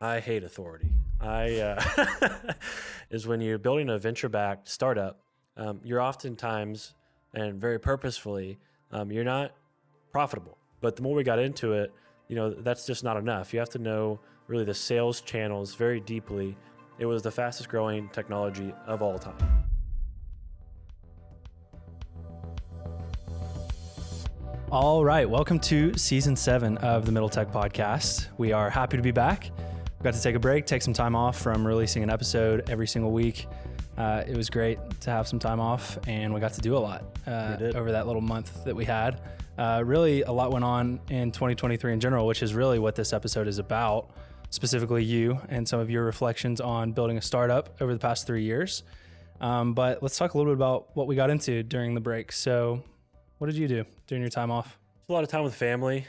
I hate authority. Is when you're building a venture-backed startup, you're oftentimes and very purposefully, you're not profitable. But the more we got into it, that's just not enough. You have to know really the sales channels very deeply. It was the fastest growing technology of all time. All right, welcome to season 7 of the Middle Tech Podcast. We are happy to be back. We got to take a break, take some time off from releasing an episode every single week. It was great to have some time off, and we got to do a lot over that little month that we had. Really, a lot went on in 2023 in general, which is really what this episode is about, specifically you and some of your reflections on building a startup over the past 3 years. But let's talk a little bit about what we got into during the break. So what did you do during your time off? A lot of time with family.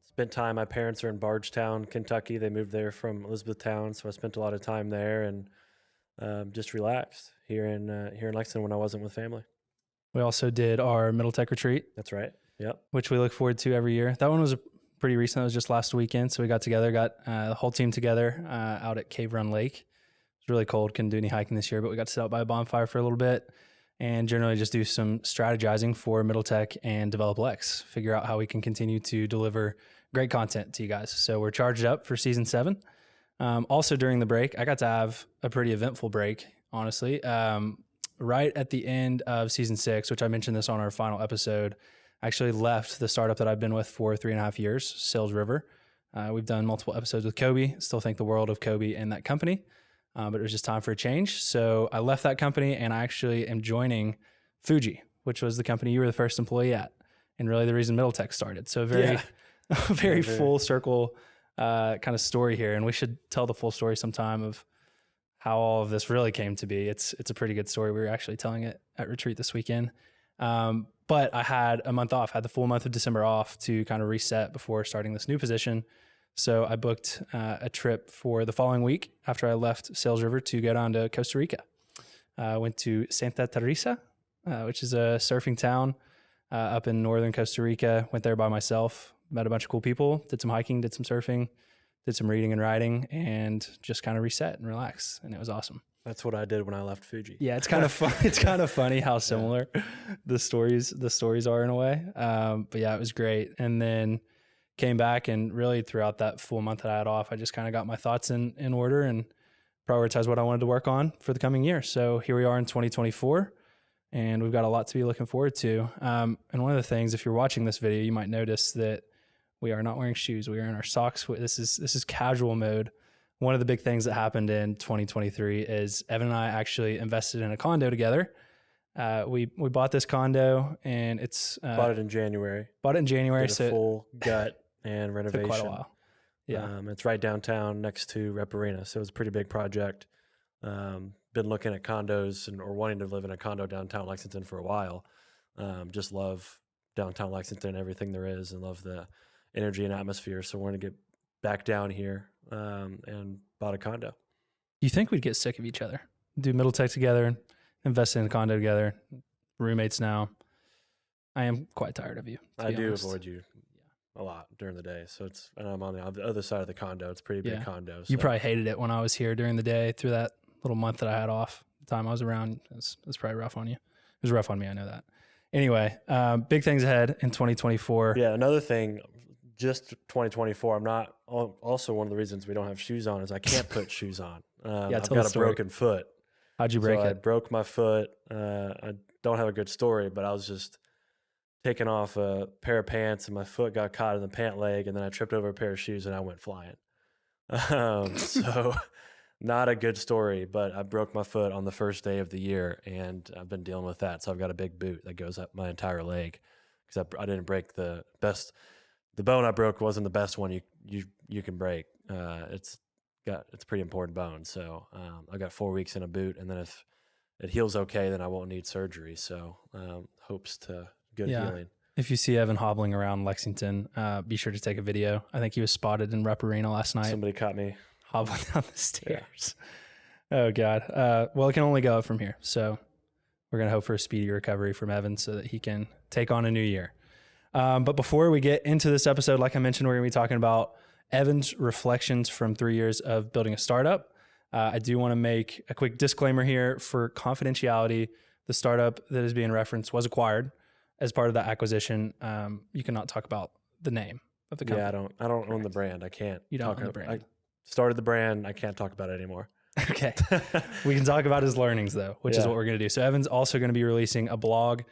Spent time, my parents are in Bardstown, Kentucky. They moved there from Elizabethtown, so I spent a lot of time there and just relaxed here in Lexington when I wasn't with family. We also did our Middle Tech retreat. That's right. Yep. Which we look forward to every year. That one was pretty recent. It was just last weekend. So we got the whole team together out at Cave Run Lake. It was really cold. Couldn't do any hiking this year, but we got to sit out by a bonfire for a little bit and generally just do some strategizing for Middle Tech and Develop Lex, figure out how we can continue to deliver great content to you guys. So we're charged up for season 7. Also during the break, I got to have a pretty eventful break, honestly. Right at the end of season 6, which I mentioned this on our final episode, I actually left the startup that I've been with for 3.5 years, Sales River. We've done multiple episodes with Kobe, still think the world of Kobe and that company, but it was just time for a change. So I left that company and I actually am joining Fuji, which was the company you were the first employee at, and really the reason Middle Tech started. So a very full circle kind of story here, and we should tell the full story sometime of how all of this really came to be. It's a pretty good story. We were actually telling it at retreat this weekend. But I had a month off, had the full month of December off to kind of reset before starting this new position. So I booked a trip for the following week after I left Sales River to go down to Costa Rica. I went to Santa Teresa, which is a surfing town up in northern Costa Rica. Went there by myself, met a bunch of cool people, did some hiking, did some surfing, did some reading and writing, and just kind of reset and relax. And it was awesome. That's what I did when I left Fuji. Yeah, it's kind of fun. It's kind of funny how similar the stories are in a way. But yeah, it was great. And then came back, and really throughout that full month that I had off, I just kind of got my thoughts in order and prioritized what I wanted to work on for the coming year. So here we are in 2024, and we've got a lot to be looking forward to. And one of the things, if you're watching this video, you might notice that we are not wearing shoes. We are in our socks. This is casual mode. One of the big things that happened in 2023 is Evan and I actually invested in a condo together. We bought this condo, and it's bought it in January. Did a full gut and renovation. Took quite a while. Yeah, it's right downtown next to Rep Arena, so it was a pretty big project. Been looking at condos or wanting to live in a condo downtown Lexington for a while. Just love downtown Lexington, everything there is, and love the energy and atmosphere. So we're going to get back down here and bought a condo. You think we'd get sick of each other? Do Middle Tech together, invest in a condo together, roommates now. I am quite tired of you. I do avoid you a lot during the day. So and I'm on the other side of the condo. It's a pretty big condo. So. You probably hated it when I was here during the day through that little month that I had off. The time I was around, it was probably rough on you. It was rough on me. I know that. Anyway, big things ahead in 2024. Yeah, another thing, just 2024. I'm not. Also, one of the reasons we don't have shoes on is I can't put shoes on. I've got a broken foot. How'd you break it? I broke my foot. I don't have a good story, but I was just taking off a pair of pants, and my foot got caught in the pant leg, and then I tripped over a pair of shoes, and I went flying. So not a good story, but I broke my foot on the first day of the year, and I've been dealing with that. So I've got a big boot that goes up my entire leg because I didn't break the best. The bone I broke wasn't the best one you can break. It's a pretty important bone. So I got 4 weeks in a boot, and then if it heals okay, then I won't need surgery. So hopes to good healing. If you see Evan hobbling around Lexington, be sure to take a video. I think he was spotted in Rep Arena last night. Somebody caught me hobbling down the stairs. Yeah. Oh God. Well, it can only go up from here. So we're going to hope for a speedy recovery from Evan so that he can take on a new year. But before we get into this episode, like I mentioned, we're going to be talking about Evan's reflections from 3 years of building a startup. I do want to make a quick disclaimer here for confidentiality. The startup that is being referenced was acquired. As part of that acquisition, you cannot talk about the name of the company. Yeah, I don't own the brand. I can't. You don't own the brand. I started the brand. I can't talk about it anymore. Okay. We can talk about his learnings though, which is what we're going to do. So Evan's also going to be releasing a blog.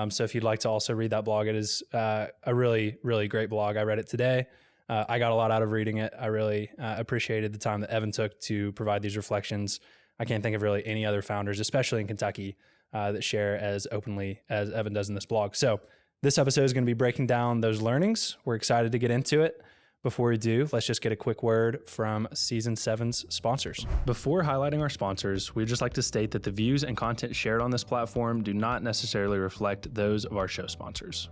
So if you'd like to also read that blog, it is a really, really great blog. I read it today. I got a lot out of reading it. I really appreciated the time that Evan took to provide these reflections. I can't think of really any other founders, especially in Kentucky, that share as openly as Evan does in this blog. So this episode is going to be breaking down those learnings. We're excited to get into it. Before we do, let's just get a quick word from Season 7's sponsors. Before highlighting our sponsors, we'd just like to state that the views and content shared on this platform do not necessarily reflect those of our show sponsors.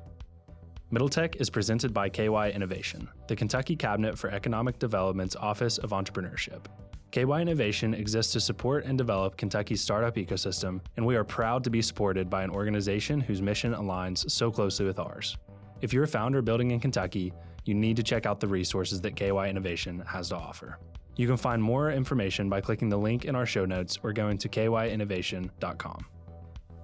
Middle Tech is presented by KY Innovation, the Kentucky Cabinet for Economic Development's Office of Entrepreneurship. KY Innovation exists to support and develop Kentucky's startup ecosystem, and we are proud to be supported by an organization whose mission aligns so closely with ours. If you're a founder building in Kentucky, you need to check out the resources that KY Innovation has to offer. You can find more information by clicking the link in our show notes or going to kyinnovation.com.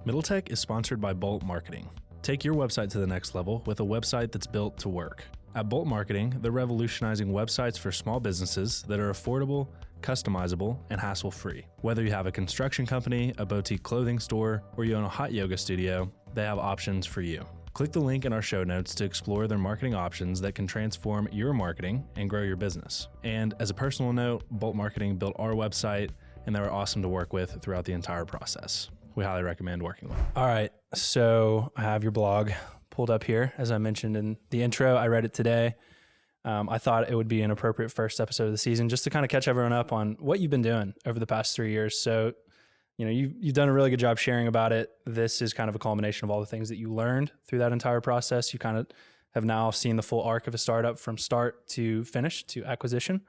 Middle Tech is sponsored by Bolt Marketing. Take your website to the next level with a website that's built to work. At Bolt Marketing, they're revolutionizing websites for small businesses that are affordable, customizable, and hassle-free. Whether you have a construction company, a boutique clothing store, or you own a hot yoga studio, they have options for you. Click the link in our show notes to explore their marketing options that can transform your marketing and grow your business. And as a personal note, Bolt Marketing built our website, and they were awesome to work with throughout the entire process. We highly recommend working with them. All right, so I have your blog pulled up here. As I mentioned in the intro, I read it today. I thought it would be an appropriate first episode of the season just to kind of catch everyone up on what you've been doing over the past 3 years. So, you know, you've done a really good job sharing about it. This is kind of a culmination of all the things that you learned through that entire process. You kind of have now seen the full arc of a startup from start to finish to acquisition.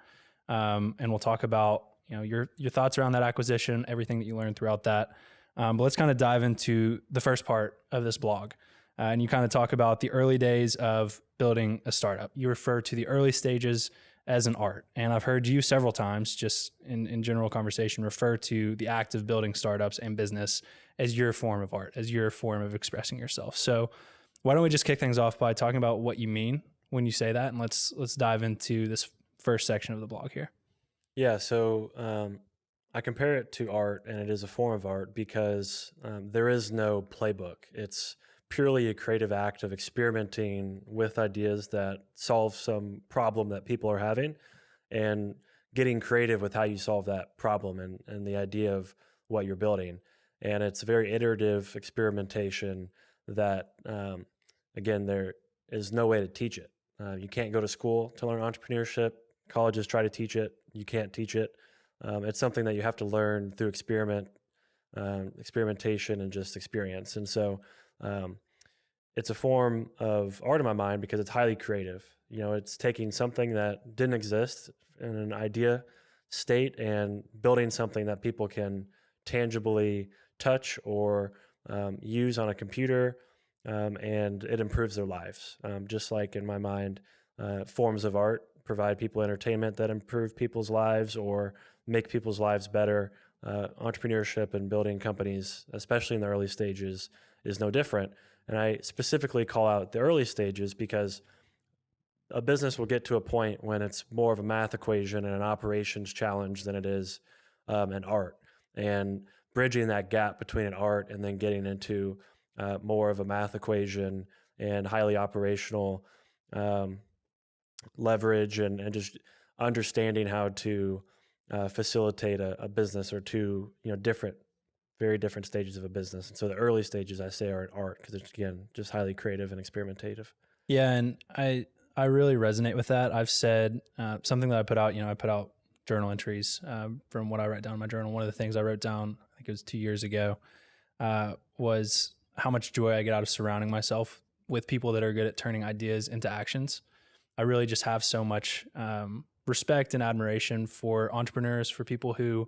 And we'll talk about, you know, your thoughts around that acquisition, everything that you learned throughout that. But let's kind of dive into the first part of this blog. And you kind of talk about the early days of building a startup. You refer to the early stages as an art. And I've heard you several times, just in general conversation, refer to the act of building startups and business as your form of art, as your form of expressing yourself. So why don't we just kick things off by talking about what you mean when you say that? And let's dive into this first section of the blog here. Yeah, so I compare it to art, and it is a form of art because there is no playbook. It's purely a creative act of experimenting with ideas that solve some problem that people are having and getting creative with how you solve that problem and the idea of what you're building. And it's very iterative experimentation that, again, there is no way to teach it. You can't go to school to learn entrepreneurship. Colleges try to teach it. You can't teach it. It's something that you have to learn through experimentation and just experience. And so it's a form of art in my mind because it's highly creative. You know, it's taking something that didn't exist in an idea state and building something that people can tangibly touch or use on a computer, and it improves their lives. Just like in my mind, forms of art provide people entertainment that improve people's lives or make people's lives better. Entrepreneurship and building companies, especially in the early stages, is no different. And I specifically call out the early stages because a business will get to a point when it's more of a math equation and an operations challenge than it is an art. And bridging that gap between an art and then getting into more of a math equation and highly operational leverage and just understanding how to facilitate a business or two, you know, very different stages of a business. And so the early stages, I say, are an art because it's, again, just highly creative and experimentative. Yeah, and I really resonate with that. I've said something that I put out, I put out journal entries from what I write down in my journal. One of the things I wrote down, I think it was 2 years ago, was how much joy I get out of surrounding myself with people that are good at turning ideas into actions. I really just have so much respect and admiration for entrepreneurs, for people who,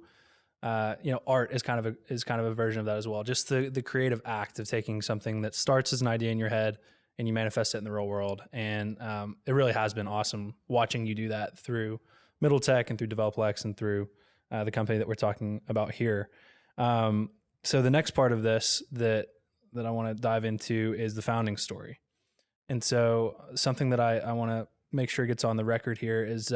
art is kind of a version of that as well. Just the creative act of taking something that starts as an idea in your head and you manifest it in the real world. And it really has been awesome watching you do that through Middle Tech and through DevelopLex and through the company that we're talking about here. So the next part of this that I want to dive into is the founding story. And so something that I want to make sure gets on the record here is,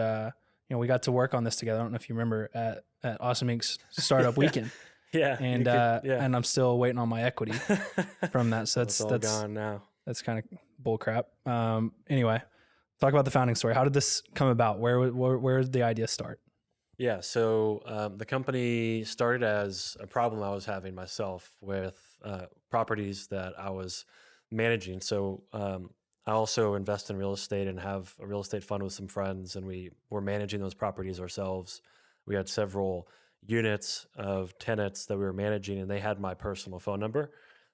we got to work on this together. I don't know if you remember at Awesome Inc.'s startup weekend. Yeah. And and I'm still waiting on my equity from that. So It's all gone now. That's kind of bull crap. Anyway, talk about the founding story. How did this come about? Where did the idea start? Yeah. So the company started as a problem I was having myself with properties that I was managing. So I also invest in real estate and have a real estate fund with some friends, and we were managing those properties ourselves. We had several units of tenants that we were managing, and they had my personal phone number.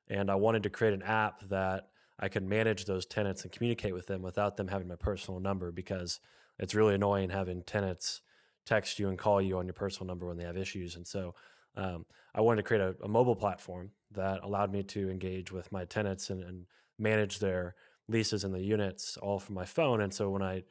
And I wanted to create an app that I could manage those tenants and communicate with them without them having my personal number, because it's really annoying having tenants text you and call you on your personal number when they have issues. And so I wanted to create a mobile platform that allowed me to engage with my tenants and manage their leases and the units all from my phone. And so when I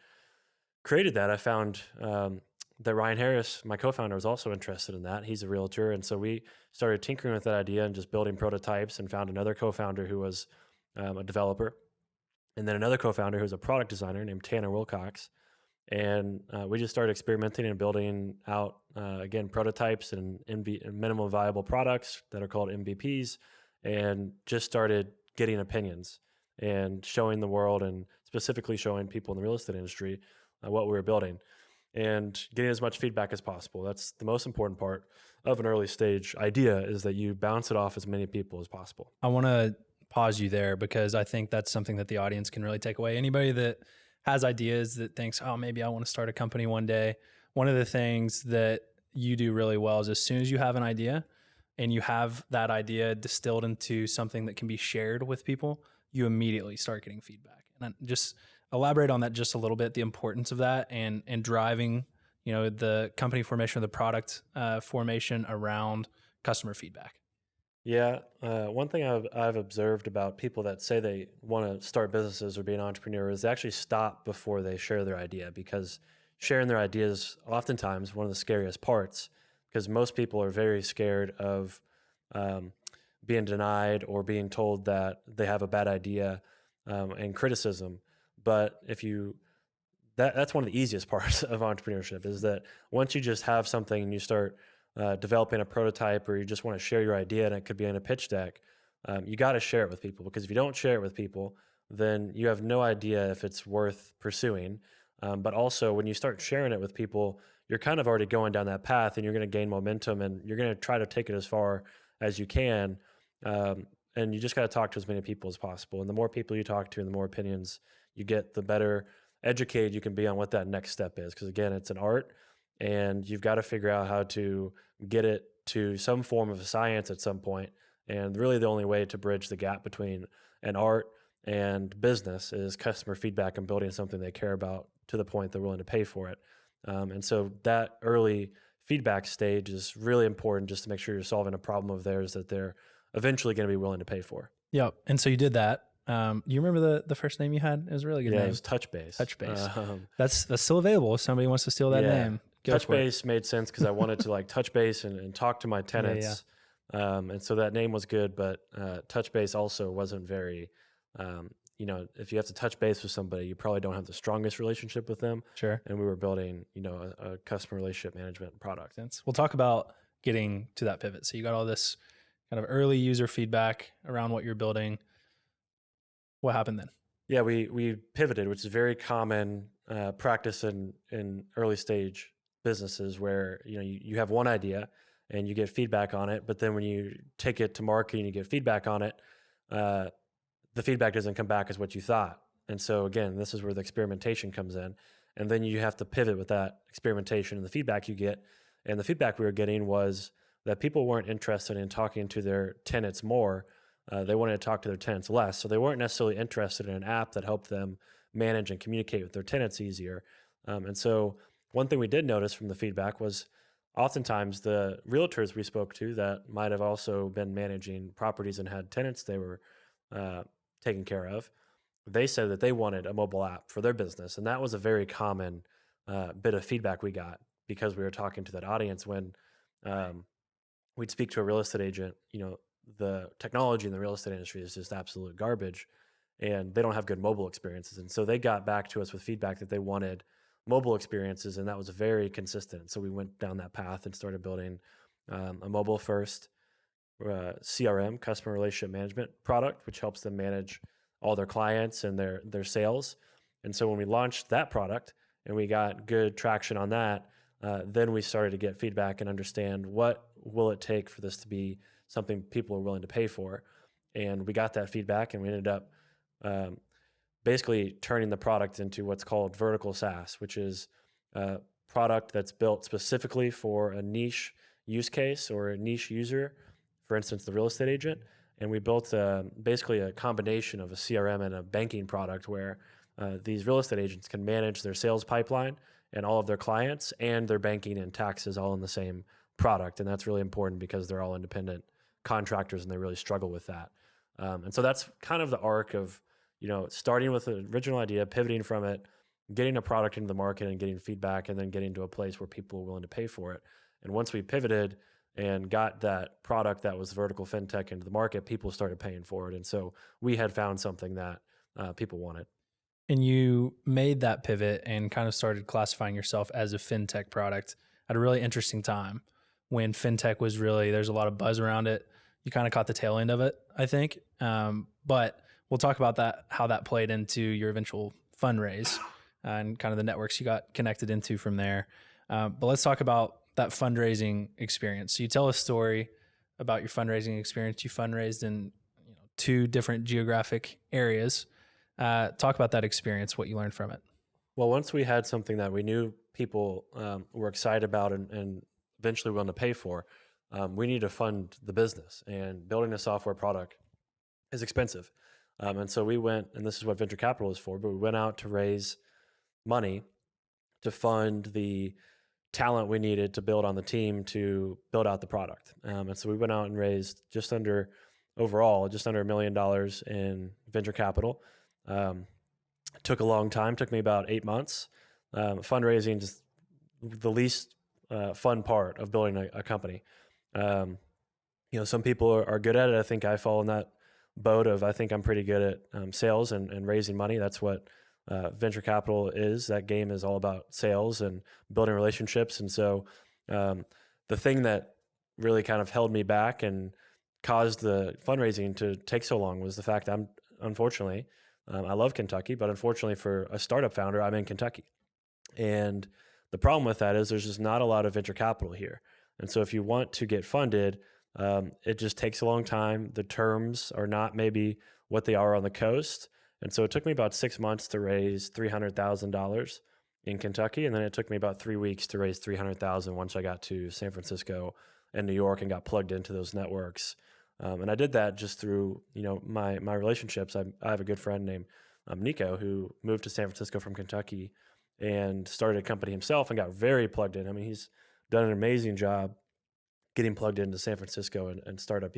created that, I found that Ryan Harris, my co-founder, was also interested in that. He's a realtor. And so we started tinkering with that idea and just building prototypes, and found another co-founder who was a developer, and then another co-founder who was a product designer named Tanner Wilcox. And we just started experimenting and building out, again, prototypes and minimum viable products that are called MVPs, and just started getting opinions and showing the world, and specifically showing people in the real estate industry what we were building, and getting as much feedback as possible. That's the most important part of an early stage idea, is that you bounce it off as many people as possible. I want to pause you there, because I think that's something that the audience can really take away. Anybody that has ideas, that thinks, oh, maybe I want to start a company one day, one of the things that you do really well is, as soon as you have an idea and you have that idea distilled into something that can be shared with people, you immediately start getting feedback. And just elaborate on that just a little bit, the importance of that, and driving, the company formation or the product formation around customer feedback. Yeah. One thing I've observed about people that say they want to start businesses or be an entrepreneur is they actually stop before they share their idea, because sharing their ideas oftentimes one of the scariest parts, because most people are very scared of being denied or being told that they have a bad idea, and criticism. But that's one of the easiest parts of entrepreneurship, is that once you just have something and you start developing a prototype, or you just want to share your idea and it could be in a pitch deck, you got to share it with people, because if you don't share it with people, then you have no idea if it's worth pursuing. But also, when you start sharing it with people, you're kind of already going down that path, and you're going to gain momentum, and you're going to try to take it as far as you can. And you just got to talk to as many people as possible. And the more people you talk to and the more opinions you get, the better educated you can be on what that next step is. Because again, it's an art, and you've got to figure out how to get it to some form of a science at some point. And really the only way to bridge the gap between an art and business is customer feedback and building something they care about to the point they're willing to pay for it. And so that early feedback stage is really important, just to make sure you're solving a problem of theirs that they're eventually going to be willing to pay for. Yep. And so you did that. You remember the first name you had? It was a really good name. Yeah, it was Touchbase. Touchbase. That's still available if somebody wants to steal that name. Touchbase made sense because I wanted to touch base and talk to my tenants. And so that name was good, but Touchbase also wasn't very, if you have to touch base with somebody, you probably don't have the strongest relationship with them. Sure. And we were building, a customer relationship management product. We'll talk about getting to that pivot. So you got all this kind of early user feedback around what you're building. What happened then? Yeah, we pivoted, which is very common practice in early stage businesses, where you have one idea and you get feedback on it, but then when you take it to market and you get feedback on it, the feedback doesn't come back as what you thought. And so again, this is where the experimentation comes in, and then you have to pivot with that experimentation and the feedback you get. And the feedback we were getting was that people weren't interested in talking to their tenants more. They wanted to talk to their tenants less. So they weren't necessarily interested in an app that helped them manage and communicate with their tenants easier. And so one thing we did notice from the feedback was oftentimes the realtors we spoke to that might have also been managing properties and had tenants they were taking care of, they said that they wanted a mobile app for their business. And that was a very common bit of feedback we got because we were talking to that audience when we'd speak to a real estate agent. The technology in the real estate industry is just absolute garbage and they don't have good mobile experiences. And so they got back to us with feedback that they wanted mobile experiences, and that was very consistent. So we went down that path and started building a mobile first CRM, customer relationship management product, which helps them manage all their clients and their sales. And so when we launched that product and we got good traction on that, then we started to get feedback and understand what will it take for this to be something people are willing to pay for. And we got that feedback, and we ended up basically turning the product into what's called vertical SaaS, which is a product that's built specifically for a niche use case or a niche user, for instance, the real estate agent. And we built basically a combination of a CRM and a banking product where these real estate agents can manage their sales pipeline and all of their clients and their banking and taxes all in the same product. And that's really important because they're all independent contractors and they really struggle with that. And so that's kind of the arc of, starting with the original idea, pivoting from it, getting a product into the market and getting feedback, and then getting to a place where people are willing to pay for it. And once we pivoted and got that product that was vertical fintech into the market, people started paying for it. And so we had found something that people wanted. And you made that pivot and kind of started classifying yourself as a fintech product at a really interesting time when fintech was really, there's a lot of buzz around it. You kind of caught the tail end of it, I think. But we'll talk about that, how that played into your eventual fundraise and kind of the networks you got connected into from there. But let's talk about that fundraising experience. So you tell a story about your fundraising experience. You fundraised in 2 different geographic areas. Talk about that experience, what you learned from it. Well, once we had something that we knew people were excited about and eventually willing to pay for, we need to fund the business, and building a software product is expensive. And so we went, and this is what venture capital is for, but we went out to raise money to fund the talent we needed to build on the team to build out the product. And so we went out and raised just under $1 million in venture capital. Took a long time, took me about 8 months. Fundraising, just the least fun part of building a company. Some people are good at it. I think I fall in that boat of, I think I'm pretty good at sales and raising money. That's what venture capital is. That game is all about sales and building relationships. And so the thing that really kind of held me back and caused the fundraising to take so long was the fact that unfortunately, I love Kentucky, but unfortunately for a startup founder, I'm in Kentucky. And the problem with that is there's just not a lot of venture capital here. And so if you want to get funded, it just takes a long time. The terms are not maybe what they are on the coast. And so it took me about 6 months to raise $300,000 in Kentucky. And then it took me about 3 weeks to raise $300,000 once I got to San Francisco and New York and got plugged into those networks. And I did that just through, my relationships. I have a good friend named Nico who moved to San Francisco from Kentucky and started a company himself and got very plugged in. I mean, he's done an amazing job getting plugged into San Francisco and startup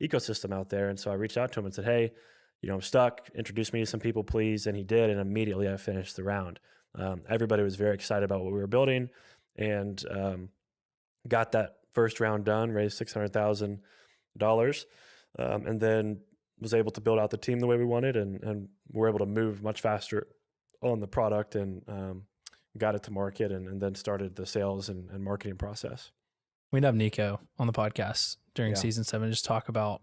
ecosystem out there. And so I reached out to him and said, hey, I'm stuck. Introduce me to some people, please. And he did. And immediately I finished the round. Everybody was very excited about what we were building and got that first round done, raised $600,000, and then was able to build out the team the way we wanted and were able to move much faster on the product and got it to market and then started the sales and marketing process. We'd have Nico on the podcast during season 7, just talk about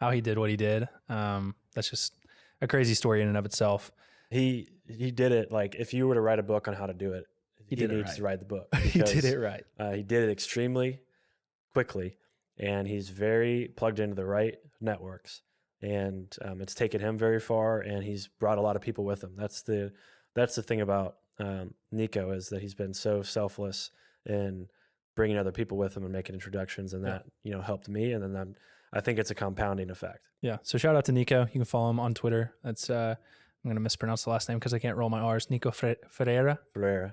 how he did what he did. That's just a crazy story in and of itself. He did it like if you were to write a book on how to do it, he needs to write the book. He did it right. He did it extremely quickly, and he's very plugged into the right networks. And it's taken him very far, and he's brought a lot of people with him. That's the thing about Nico, is that he's been so selfless in bringing other people with him and making introductions, and that helped me. And then I think it's a compounding effect. Yeah. So shout out to Nico. You can follow him on Twitter. That's I'm going to mispronounce the last name because I can't roll my R's. Nico Ferreira.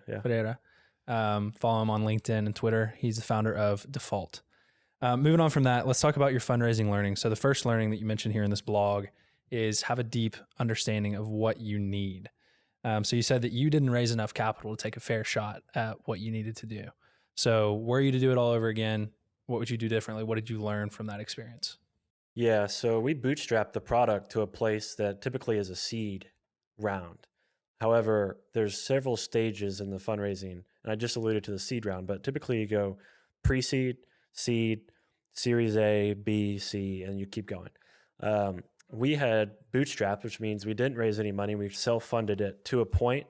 Yeah. Ferreira. Follow him on LinkedIn and Twitter. He's the founder of Default. Moving on from that, let's talk about your fundraising learning. So the first learning that you mentioned here in this blog is have a deep understanding of what you need. So you said that you didn't raise enough capital to take a fair shot at what you needed to do. So were you to do it all over again, what would you do differently? What did you learn from that experience? Yeah, so we bootstrapped the product to a place that typically is a seed round. However, there's several stages in the fundraising, and I just alluded to the seed round, but typically you go pre-seed, seed, Series A, B, C, and you keep going. We had bootstrapped, which means we didn't raise any money. We self-funded it to a point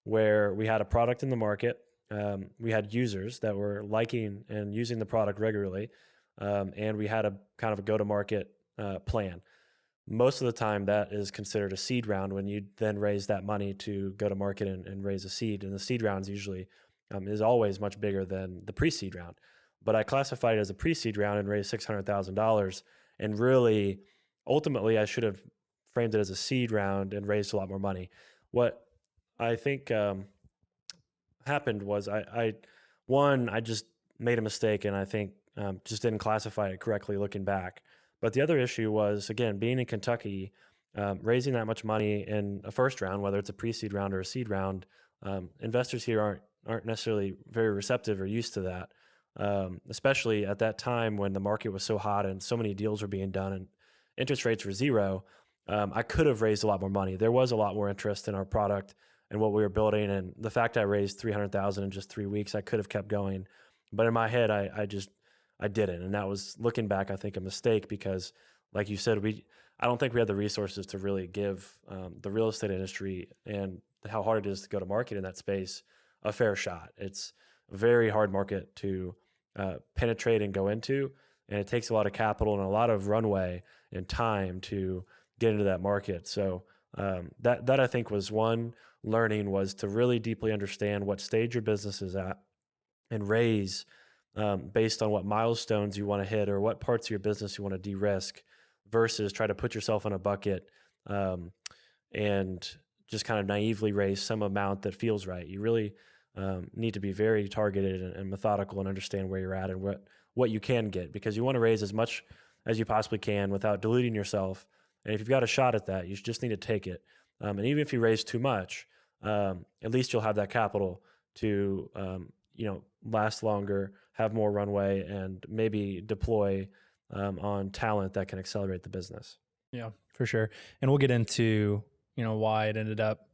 where we had a product in the market. We had users that were liking and using the product regularly, and we had a kind of a go-to-market plan. Most of the time, that is considered a seed round when you then raise that money to go to market and raise a seed. And the seed rounds usually is always much bigger than the pre-seed round. But I classified it as a pre-seed round and raised $600,000. And really, ultimately, I should have framed it as a seed round and raised a lot more money. What I think happened was I just made a mistake, and I think just didn't classify it correctly looking back. But the other issue was, again, being in Kentucky, raising that much money in a first round, whether it's a pre-seed round or a seed round, investors here aren't necessarily very receptive or used to that, especially at that time when the market was so hot and so many deals were being done and interest rates were zero. I could have raised a lot more money. There was a lot more interest in our product and what we were building, and the fact I raised $300,000 in just 3 weeks, I could have kept going. But in my head, I didn't. And that was, looking back, I think a mistake because, like you said, I don't think we had the resources to really give the real estate industry and how hard it is to go to market in that space a fair shot. It's a very hard market to penetrate and go into, and it takes a lot of capital and a lot of runway and time to get into that market. So that I think was one learning, was to really deeply understand what stage your business is at and raise based on what milestones you want to hit or what parts of your business you want to de-risk, versus try to put yourself in a bucket and just kind of naively raise some amount that feels right. You really need to be very targeted and methodical and understand where you're at and what you can get, because you want to raise as much as you possibly can without diluting yourself. And if you've got a shot at that, you just need to take it. And even if you raise too much, at least you'll have that capital to last longer, have more runway, and maybe deploy on talent that can accelerate the business. Yeah, for sure. And we'll get into, why it ended up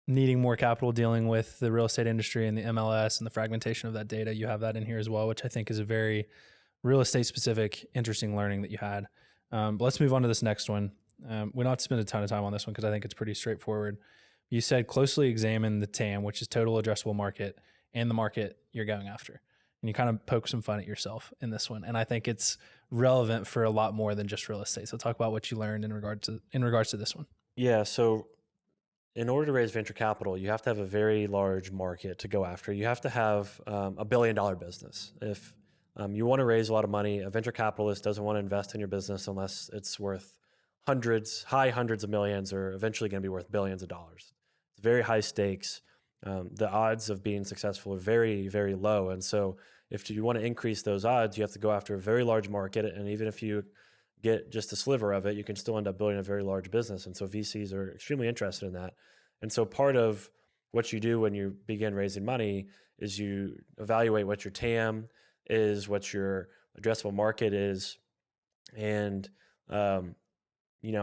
needing more capital dealing with the real estate industry and the MLS and the fragmentation of that data. You have that in here as well, which I think is a very real estate specific, interesting learning that you had. But let's move on to this next one. We don't have to spend a ton of time on this one because I think it's pretty straightforward. You said closely examine the TAM, which is total addressable market, and the market you're going after. And you kind of poke some fun at yourself in this one. And I think it's relevant for a lot more than just real estate. So talk about what you learned in regards to this one. Yeah. So in order to raise venture capital, you have to have a very large market to go after. You have to have $1 billion business. If you want to raise a lot of money, a venture capitalist doesn't want to invest in your business unless it's worth high hundreds of millions, or eventually going to be worth billions of dollars. It's very high stakes. The odds of being successful are very, very low. And so if you want to increase those odds, you have to go after a very large market. And even if you get just a sliver of it, you can still end up building a very large business. And so VCs are extremely interested in that. And so part of what you do when you begin raising money is you evaluate what your TAM is, what your addressable market is. And,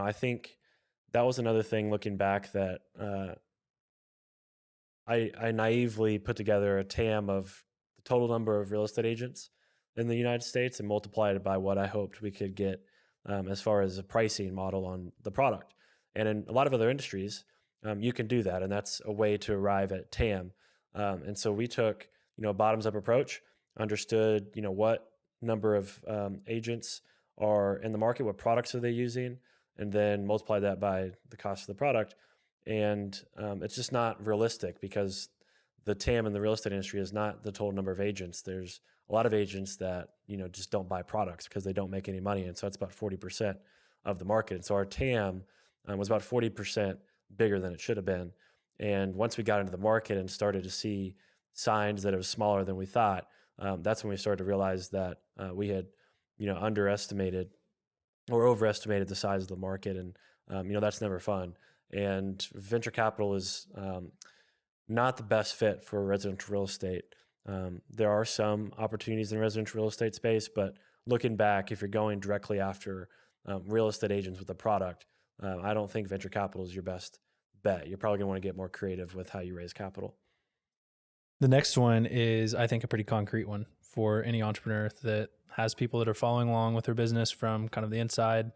I think that was another thing looking back, that I naively put together a TAM of the total number of real estate agents in the United States and multiplied it by what I hoped we could get as far as a pricing model on the product. And in a lot of other industries, you can do that, and that's a way to arrive at TAM. And so we took a bottoms up approach, understood what number of agents are in the market, what products are they using, and then multiply that by the cost of the product. And it's just not realistic, because the TAM in the real estate industry is not the total number of agents. There's a lot of agents that just don't buy products because they don't make any money, and so it's about 40% of the market. And so our TAM was about 40% bigger than it should have been. And once we got into the market and started to see signs that it was smaller than we thought, that's when we started to realize that we had underestimated or overestimated the size of the market. And that's never fun. And venture capital is not the best fit for residential real estate. There are some opportunities in the residential real estate space, but looking back, if you're going directly after real estate agents with a product, I don't think venture capital is your best bet. You're probably going to want to get more creative with how you raise capital. The next one is, I think, a pretty concrete one for any entrepreneur that has people that are following along with their business from kind of the inside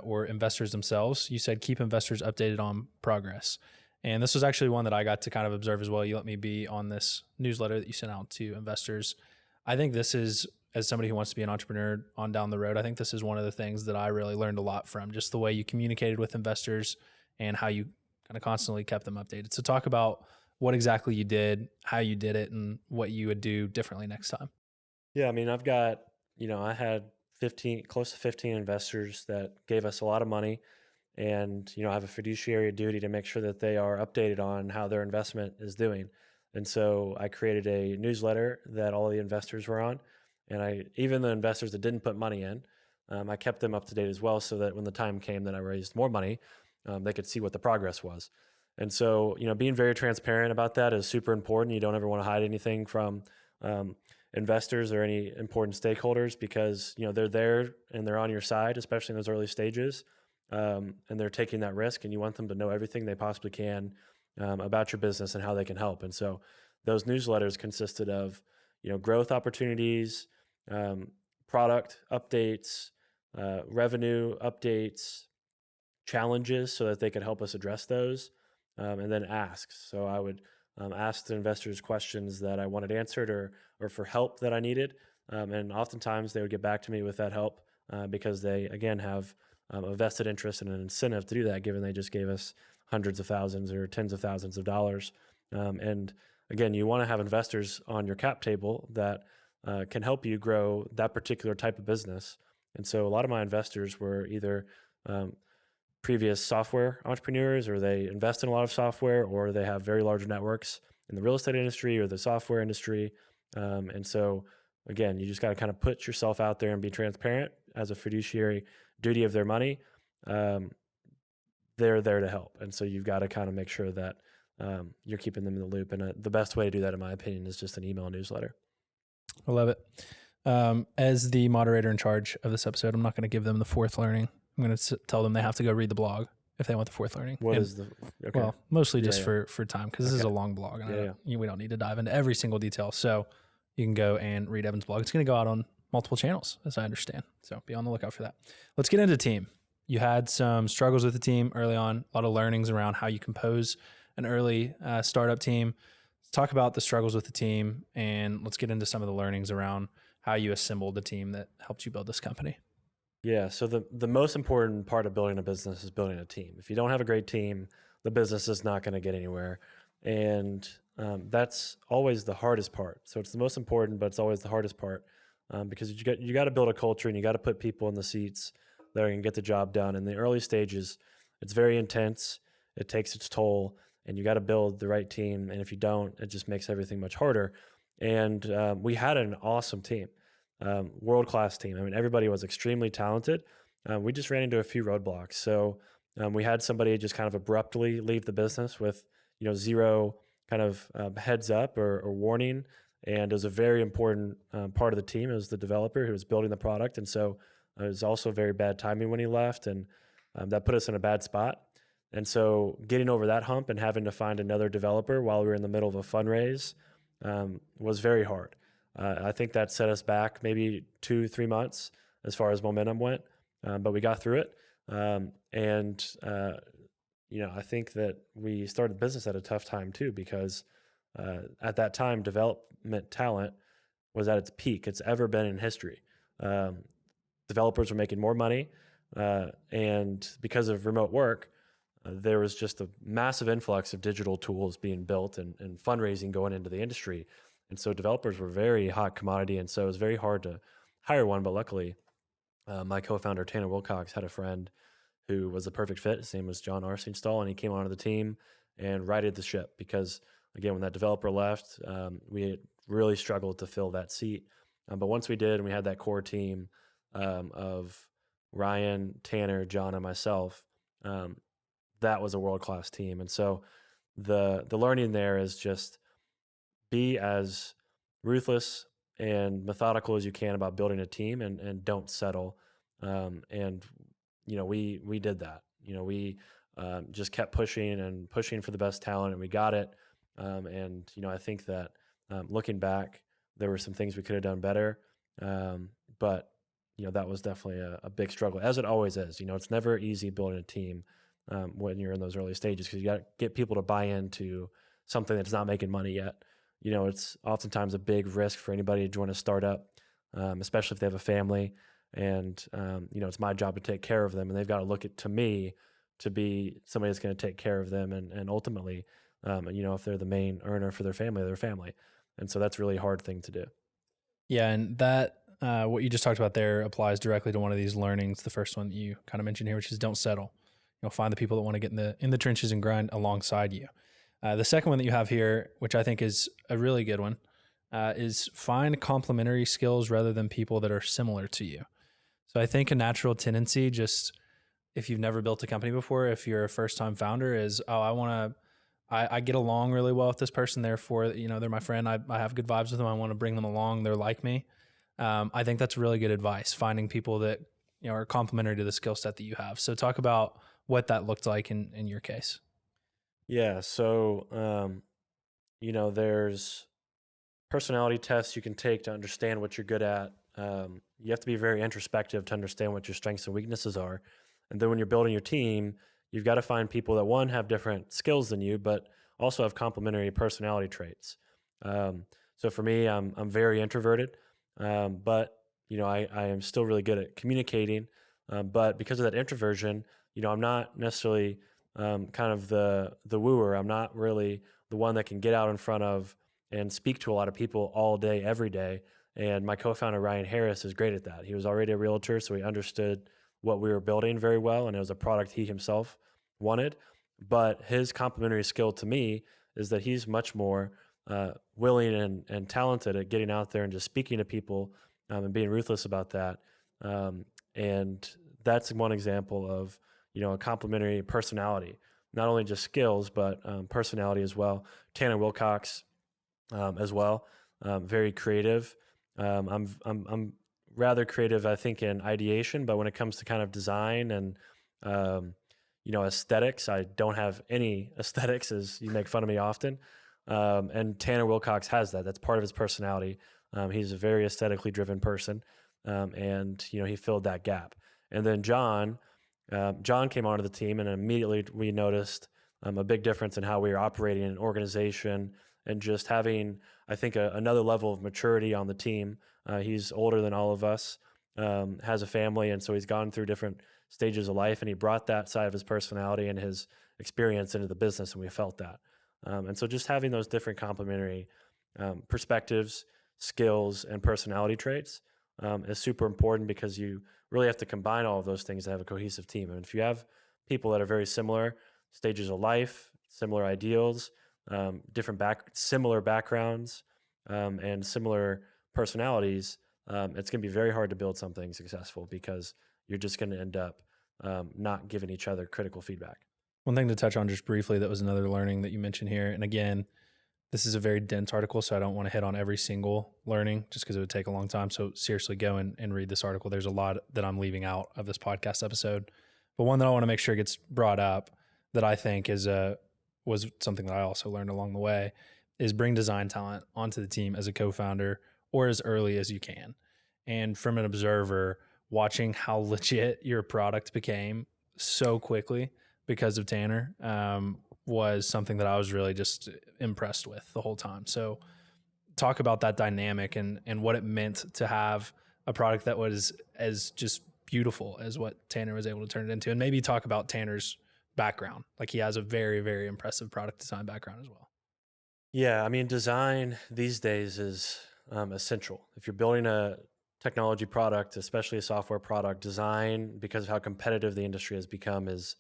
or investors themselves. You said keep investors updated on progress. And this was actually one that I got to kind of observe as well. You let me be on this newsletter that you sent out to investors. I think this is, as somebody who wants to be an entrepreneur on down the road, I think this is one of the things that I really learned a lot from, just the way you communicated with investors and how you kind of constantly kept them updated. So talk about what exactly you did, how you did it, and what you would do differently next time. Yeah, I mean, I've got, I had close to 15 investors that gave us a lot of money. And, I have a fiduciary duty to make sure that they are updated on how their investment is doing. And so I created a newsletter that all the investors were on. And even the investors that didn't put money in, I kept them up to date as well, so that when the time came that I raised more money, they could see what the progress was. And so, being very transparent about that is super important. You don't ever want to hide anything from investors or any important stakeholders, because, they're there and they're on your side, especially in those early stages. And they're taking that risk, and you want them to know everything they possibly can about your business and how they can help. And so those newsletters consisted of, growth opportunities, product updates, revenue updates, challenges, so that they could help us address those, and then asks. So I would ask the investors questions that I wanted answered, or for help that I needed. And oftentimes they would get back to me with that help because they, again, have a vested interest and an incentive to do that, given they just gave us hundreds of thousands or tens of thousands of dollars. And again, you want to have investors on your cap table that can help you grow that particular type of business. And so a lot of my investors were either previous software entrepreneurs, or they invest in a lot of software, or they have very large networks in the real estate industry or the software industry. And so again, you just got to kind of put yourself out there and be transparent as a fiduciary duty of their money. They're there to help. And so you've got to kind of make sure that you're keeping them in the loop. And the best way to do that, in my opinion, is just an email newsletter. I love it. As the moderator in charge of this episode, I'm not going to give them the fourth learning. I'm going to tell them they have to go read the blog if they want the fourth learning. Okay. Well, mostly just for time, because this is a long blog, and we don't need to dive into every single detail. So you can go and read Evan's blog. It's going to go out on multiple channels, as I understand. So be on the lookout for that. Let's get into team. You had some struggles with the team early on, a lot of learnings around how you compose an early startup team. Let's talk about the struggles with the team, and let's get into some of the learnings around how you assembled the team that helped you build this company. Yeah. So the most important part of building a business is building a team. If you don't have a great team, the business is not going to get anywhere. And that's always the hardest part. So it's the most important, but it's always the hardest part because you got to build a culture, and you got to put people in the seats that are going to get the job done. In the early stages, it's very intense. It takes its toll, and you got to build the right team. And if you don't, it just makes everything much harder. And we had an awesome team. World-class team. I mean, everybody was extremely talented. We just ran into a few roadblocks. So we had somebody just kind of abruptly leave the business with, zero kind of heads up or warning. And it was a very important part of the team. It was the developer who was building the product. And so it was also very bad timing when he left. And that put us in a bad spot. And so getting over that hump and having to find another developer while we were in the middle of a fundraise was very hard. I think that set us back maybe 2-3 months as far as momentum went, but we got through it. I think that we started business at a tough time too, because at that time, development talent was at its peak it's ever been in history. Developers were making more money, and because of remote work, there was just a massive influx of digital tools being built and fundraising going into the industry. And so developers were very hot commodity. And so it was very hard to hire one. But luckily, my co-founder, Tanner Wilcox, had a friend who was the perfect fit. His name was John Arsenstall, and he came onto the team and righted the ship because, again, when that developer left, we had really struggled to fill that seat. But once we did, and we had that core team of Ryan, Tanner, John, and myself, um, that was a world-class team. And so the learning there is just be as ruthless and methodical as you can about building a team, and don't settle. And we did that. We just kept pushing and pushing for the best talent, and we got it. And I think that looking back, there were some things we could have done better. But that was definitely a big struggle, as it always is. It's never easy building a team when you're in those early stages, because you got to get people to buy into something that's not making money yet. It's oftentimes a big risk for anybody to join a startup, especially if they have a family. And it's my job to take care of them, and they've got to look to me to be somebody that's going to take care of them, and ultimately, if they're the main earner for their family. And so that's a really hard thing to do. Yeah, and that what you just talked about there applies directly to one of these learnings. The first one that you kind of mentioned here, which is don't settle. Find the people that want to get in the trenches and grind alongside you. The second one that you have here, which I think is a really good one, is find complementary skills rather than people that are similar to you. So I think a natural tendency, just if you've never built a company before, if you're a first-time founder, is, I get along really well with this person, therefore, they're my friend. I have good vibes with them. I want to bring them along. They're like me. I think that's really good advice, finding people that are complementary to the skill set that you have. So talk about what that looked like in your case. Yeah. So, there's personality tests you can take to understand what you're good at. You have to be very introspective to understand what your strengths and weaknesses are. And then when you're building your team, you've got to find people that, one, have different skills than you, but also have complementary personality traits. So for me, I'm very introverted, but I am still really good at communicating. But because of that introversion, I'm not necessarily kind of the wooer. I'm not really the one that can get out in front of and speak to a lot of people all day, every day. And my co-founder, Ryan Harris, is great at that. He was already a realtor, so he understood what we were building very well, and it was a product he himself wanted. But his complementary skill to me is that he's much more willing and talented at getting out there and just speaking to people, and being ruthless about that. And that's one example of a complementary personality, not only just skills, but personality as well. Tanner Wilcox as well, very creative. I'm rather creative, I think, in ideation, but when it comes to kind of design and aesthetics, I don't have any aesthetics, as you make fun of me often. And Tanner Wilcox has that. That's part of his personality. He's a very aesthetically driven person, and he filled that gap. And then John came onto the team, and immediately we noticed a big difference in how we were operating an organization, and just having, I think, another level of maturity on the team. He's older than all of us, has a family, and so he's gone through different stages of life, and he brought that side of his personality and his experience into the business, and we felt that. And so just having those different complementary perspectives, skills, and personality traits is super important, because you really have to combine all of those things to have a cohesive team. And if you have people that are very similar stages of life, similar ideals, similar backgrounds, and similar personalities, it's going to be very hard to build something successful, because you're just going to end up not giving each other critical feedback. One thing to touch on just briefly that was another learning that you mentioned here, and again, this is a very dense article, so I don't want to hit on every single learning just because it would take a long time. So seriously, go and read this article. There's a lot that I'm leaving out of this podcast episode. But one that I want to make sure gets brought up that I think was something that I also learned along the way is bring design talent onto the team as a co-founder or as early as you can. And from an observer, watching how legit your product became so quickly because of Tanner was something that I was really just impressed with the whole time. So talk about that dynamic and what it meant to have a product that was as just beautiful as what Tanner was able to turn it into. And maybe talk about Tanner's background. Like, he has a very, very impressive product design background as well. Yeah, I mean, design these days is essential. If you're building a technology product, especially a software product, design, because of how competitive the industry has become, is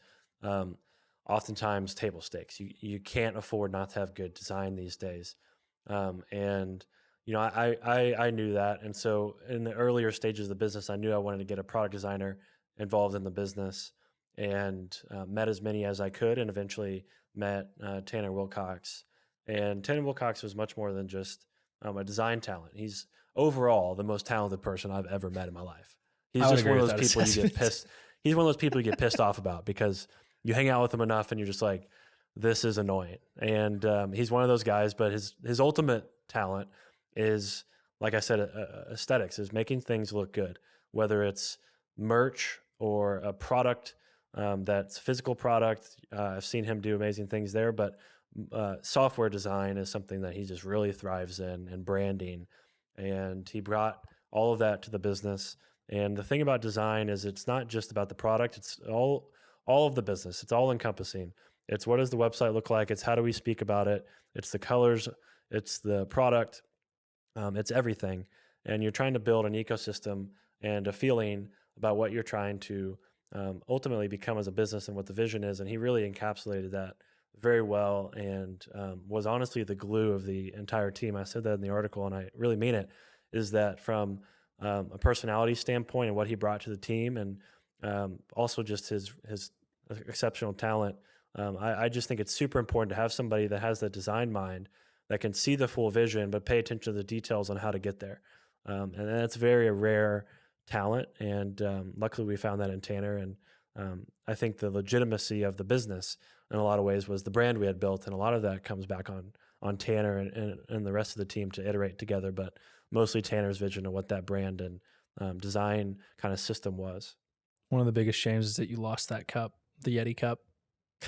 oftentimes table stakes. You can't afford not to have good design these days. And I knew that. And so in the earlier stages of the business, I knew I wanted to get a product designer involved in the business. and met as many as I could, and eventually met Tanner Wilcox. And Tanner Wilcox was much more than just a design talent. He's overall the most talented person I've ever met in my life. He's I would just one agree of with those that people you get assessment. pissed. He's one of those people you get pissed off about because you hang out with him enough and you're just like, this is annoying. And he's one of those guys, but his ultimate talent is, like I said, aesthetics, is making things look good, whether it's merch or a product that's a physical product. I've seen him do amazing things there, but software design is something that he just really thrives in, and branding. And he brought all of that to the business. And the thing about design is it's not just about the product, it's all of the business. It's all encompassing. It's what does the website look like? It's how do we speak about it? It's the colors, it's the product, it's everything. And you're trying to build an ecosystem and a feeling about what you're trying to ultimately become as a business and what the vision is. And he really encapsulated that very well, and was honestly the glue of the entire team. I said that in the article, and I really mean it, is that from a personality standpoint and what he brought to the team, and also just his exceptional talent. I just think it's super important to have somebody that has that design mind, that can see the full vision, but pay attention to the details on how to get there. And that's very a rare talent. And luckily we found that in Tanner. And I think the legitimacy of the business in a lot of ways was the brand we had built. And a lot of that comes back on Tanner and the rest of the team to iterate together, but mostly Tanner's vision of what that brand and design kind of system was. One of the biggest shames is that you lost that cup, the Yeti cup.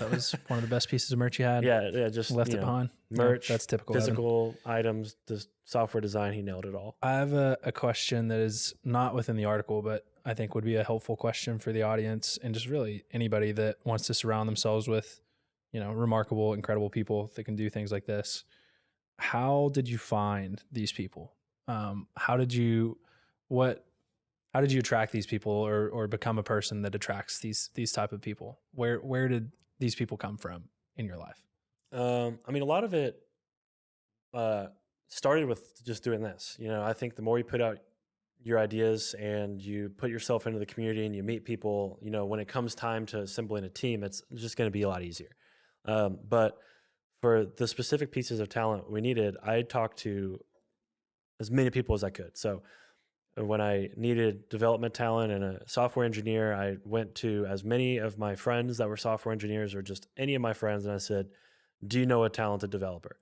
That was one of the best pieces of merch you had. Yeah, just left it behind. merch, That's typical Evan. physical items, the software design. He nailed it all. I have a question that is not within the article, but I think would be a helpful question for the audience and just really anybody that wants to surround themselves with, remarkable, incredible people that can do things like this. How did you find these people? How did you attract these people or become a person that attracts these type of people? Where did these people come from in your life? I mean, a lot of it started with just doing this. I think the more you put out your ideas and you put yourself into the community and you meet people, when it comes time to assembling a team, it's just going to be a lot easier. But for the specific pieces of talent we needed, I talked to as many people as I could. So when I needed development talent and a software engineer, I went to as many of my friends that were software engineers or just any of my friends, and I said, do you know a talented developer?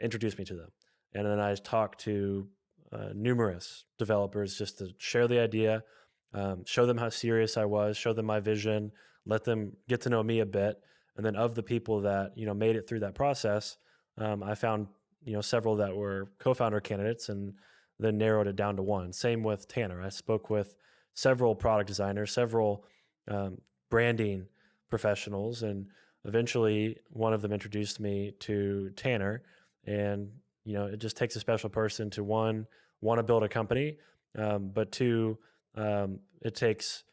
Introduce me to them. And then I talked to numerous developers just to share the idea, show them how serious I was, show them my vision, let them get to know me a bit. And then of the people that, made it through that process, I found, several that were co-founder candidates and then narrowed it down to one. Same with Tanner. I spoke with several product designers, several branding professionals, and eventually one of them introduced me to Tanner. And, it just takes a special person to, one, want to build a company, but two, it takes,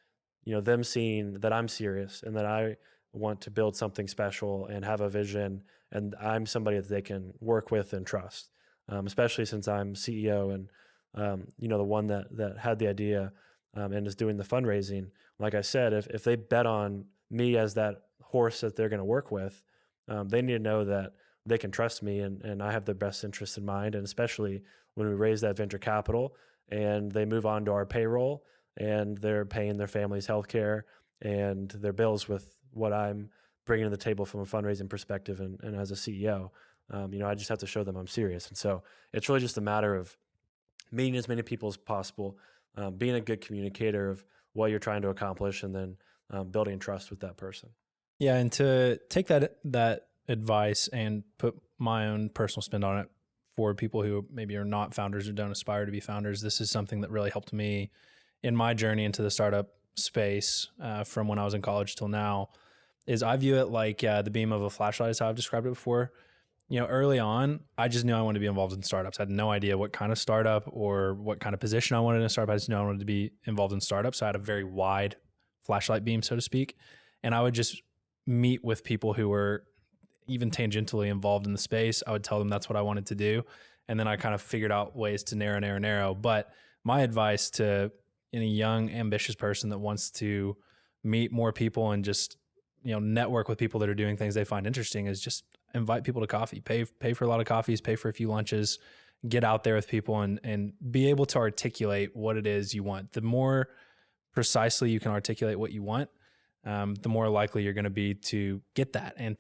them seeing that I'm serious and that I want to build something special and have a vision, and I'm somebody that they can work with and trust. Especially since I'm CEO and, the one that had the idea and is doing the fundraising. Like I said, if they bet on me as that horse that they're going to work with, they need to know that they can trust me and I have their best interests in mind. And especially when we raise that venture capital and they move on to our payroll and they're paying their family's healthcare and their bills with what I'm bringing to the table from a fundraising perspective and as a CEO. I just have to show them I'm serious. And so it's really just a matter of meeting as many people as possible, being a good communicator of what you're trying to accomplish, and then building trust with that person. Yeah. And to take that advice and put my own personal spin on it for people who maybe are not founders or don't aspire to be founders, this is something that really helped me in my journey into the startup space from when I was in college till now, is I view it like the beam of a flashlight is how I've described it before. Early on, I just knew I wanted to be involved in startups. I had no idea what kind of startup or what kind of position I wanted in a startup. I just knew I wanted to be involved in startups. So I had a very wide flashlight beam, so to speak. And I would just meet with people who were even tangentially involved in the space. I would tell them that's what I wanted to do. And then I kind of figured out ways to narrow. But my advice to any young, ambitious person that wants to meet more people and just, network with people that are doing things they find interesting is just invite people to coffee, pay for a lot of coffees, pay for a few lunches, get out there with people and be able to articulate what it is you want. The more precisely you can articulate what you want, the more likely you're going to be to get that and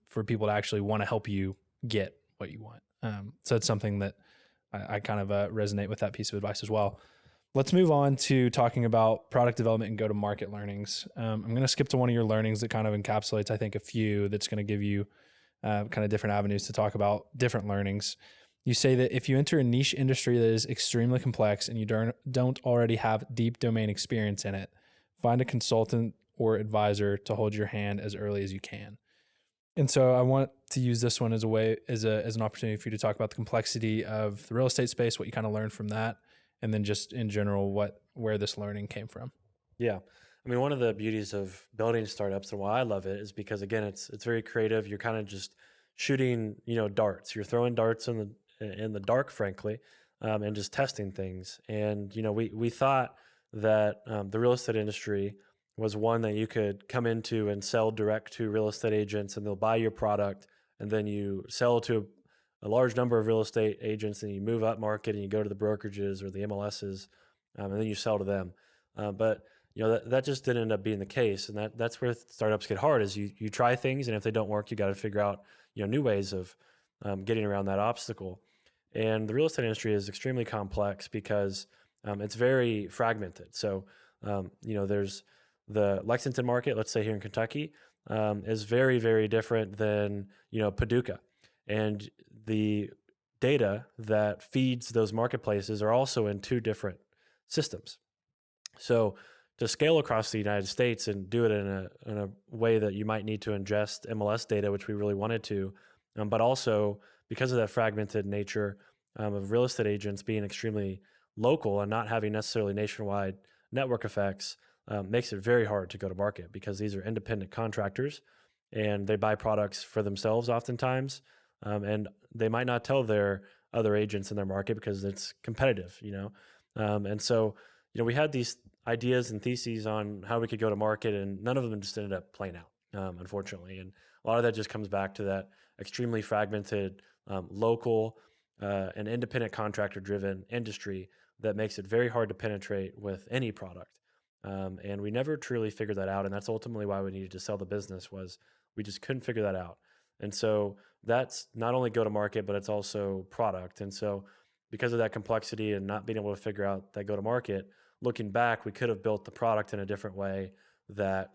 for people to actually want to help you get what you want. So it's something that I kind of resonate with that piece of advice as well. Let's move on to talking about product development and go-to-market learnings. I'm going to skip to one of your learnings that kind of encapsulates, I think, a few that's going to give you kind of different avenues to talk about different learnings. You say that if you enter a niche industry that is extremely complex and you don't already have deep domain experience in it, find a consultant or advisor to hold your hand as early as you can. And so I want to use this one as an opportunity for you to talk about the complexity of the real estate space, what you kind of learned from that, and then just in general, where this learning came from. Yeah. I mean, one of the beauties of building startups and why I love it is because, again, it's very creative. You're kind of just shooting, darts. You're throwing darts in the dark, frankly, and just testing things. And, we thought that the real estate industry was one that you could come into and sell direct to real estate agents, and they'll buy your product, and then you sell to a large number of real estate agents, and you move up market and you go to the brokerages or the MLSs, and then you sell to them. But that just didn't end up being the case, and that's where startups get hard. Is you try things, and if they don't work, you got to figure out new ways of getting around that obstacle. And the real estate industry is extremely complex because it's very fragmented. So there's the Lexington market, let's say here in Kentucky, is very, very different than Paducah, and the data that feeds those marketplaces are also in two different systems. So to scale across the United States and do it in a way that you might need to ingest MLS data, which we really wanted to, but also because of that fragmented nature of real estate agents being extremely local and not having necessarily nationwide network effects, makes it very hard to go to market because these are independent contractors and they buy products for themselves oftentimes, and they might not tell their other agents in their market because it's competitive, and so we had these ideas and theses on how we could go to market, and none of them just ended up playing out, unfortunately. And a lot of that just comes back to that extremely fragmented, local and independent contractor-driven industry that makes it very hard to penetrate with any product. And we never truly figured that out, and that's ultimately why we needed to sell the business. Was we just couldn't figure that out. And so that's not only go to market, but it's also product. And so because of that complexity and not being able to figure out that go to market, looking back, we could have built the product in a different way that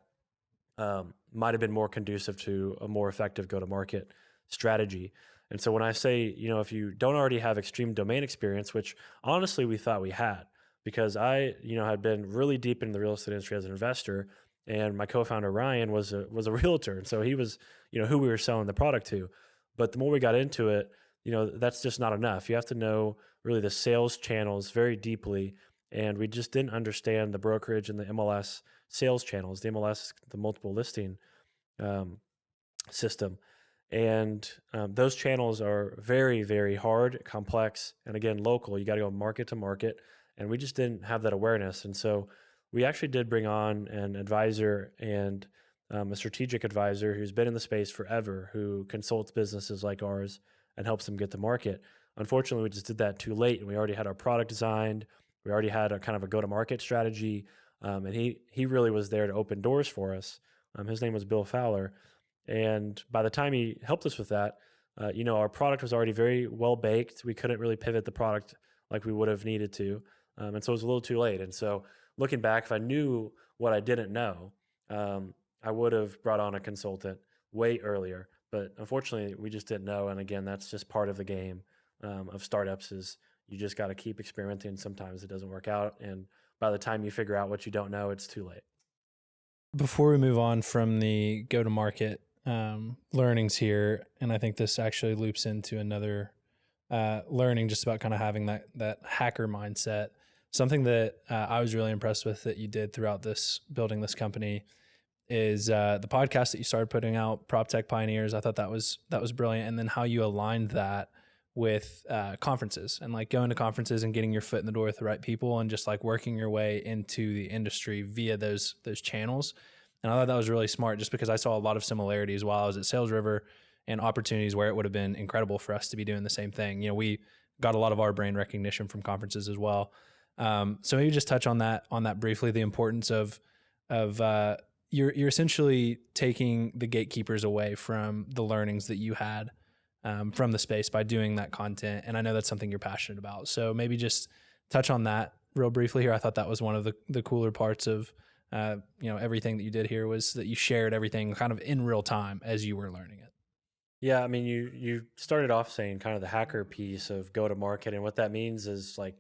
might have been more conducive to a more effective go-to-market strategy. And so when I say, if you don't already have extreme domain experience, which honestly we thought we had, because I, had been really deep in the real estate industry as an investor, and my co-founder Ryan was a realtor, and so he was, who we were selling the product to. But the more we got into it, that's just not enough. You have to know really the sales channels very deeply, and we just didn't understand the brokerage and the MLS sales channels. The MLS, the multiple listing system, and those channels are very, very hard, complex, and again, local. You got to go market to market, and we just didn't have that awareness. And so we actually did bring on an advisor and a strategic advisor who's been in the space forever, who consults businesses like ours and helps them get to market. Unfortunately, we just did that too late, and we already had our product designed. We already had a kind of a go-to-market strategy, and he really was there to open doors for us. His name was Bill Fowler, and by the time he helped us with that, our product was already very well baked. We couldn't really pivot the product like we would have needed to, and so it was a little too late. And so looking back, if I knew what I didn't know, I would have brought on a consultant way earlier. But unfortunately, we just didn't know. And again, that's just part of the game of startups. Is you just got to keep experimenting. Sometimes it doesn't work out, and by the time you figure out what you don't know, it's too late. Before we move on from the go-to-market learnings here, and I think this actually loops into another learning just about kind of having that hacker mindset. Something that I was really impressed with that you did throughout building this company is the podcast that you started putting out, Prop Tech Pioneers. I thought that was brilliant, and then how you aligned that with conferences and like going to conferences and getting your foot in the door with the right people and just like working your way into the industry via those channels. And I thought that was really smart just because I saw a lot of similarities while I was at Sales River and opportunities where it would have been incredible for us to be doing the same thing. You know, we got a lot of our brand recognition from conferences as well. So maybe just touch on that briefly, the importance of you're essentially taking the gatekeepers away from the learnings that you had from the space by doing that content. And I know that's something you're passionate about. So maybe just touch on that real briefly here. I thought that was one of the cooler parts of, everything that you did here was that you shared everything kind of in real time as you were learning it. Yeah, I mean, you started off saying kind of the hacker piece of go to market, and what that means is like,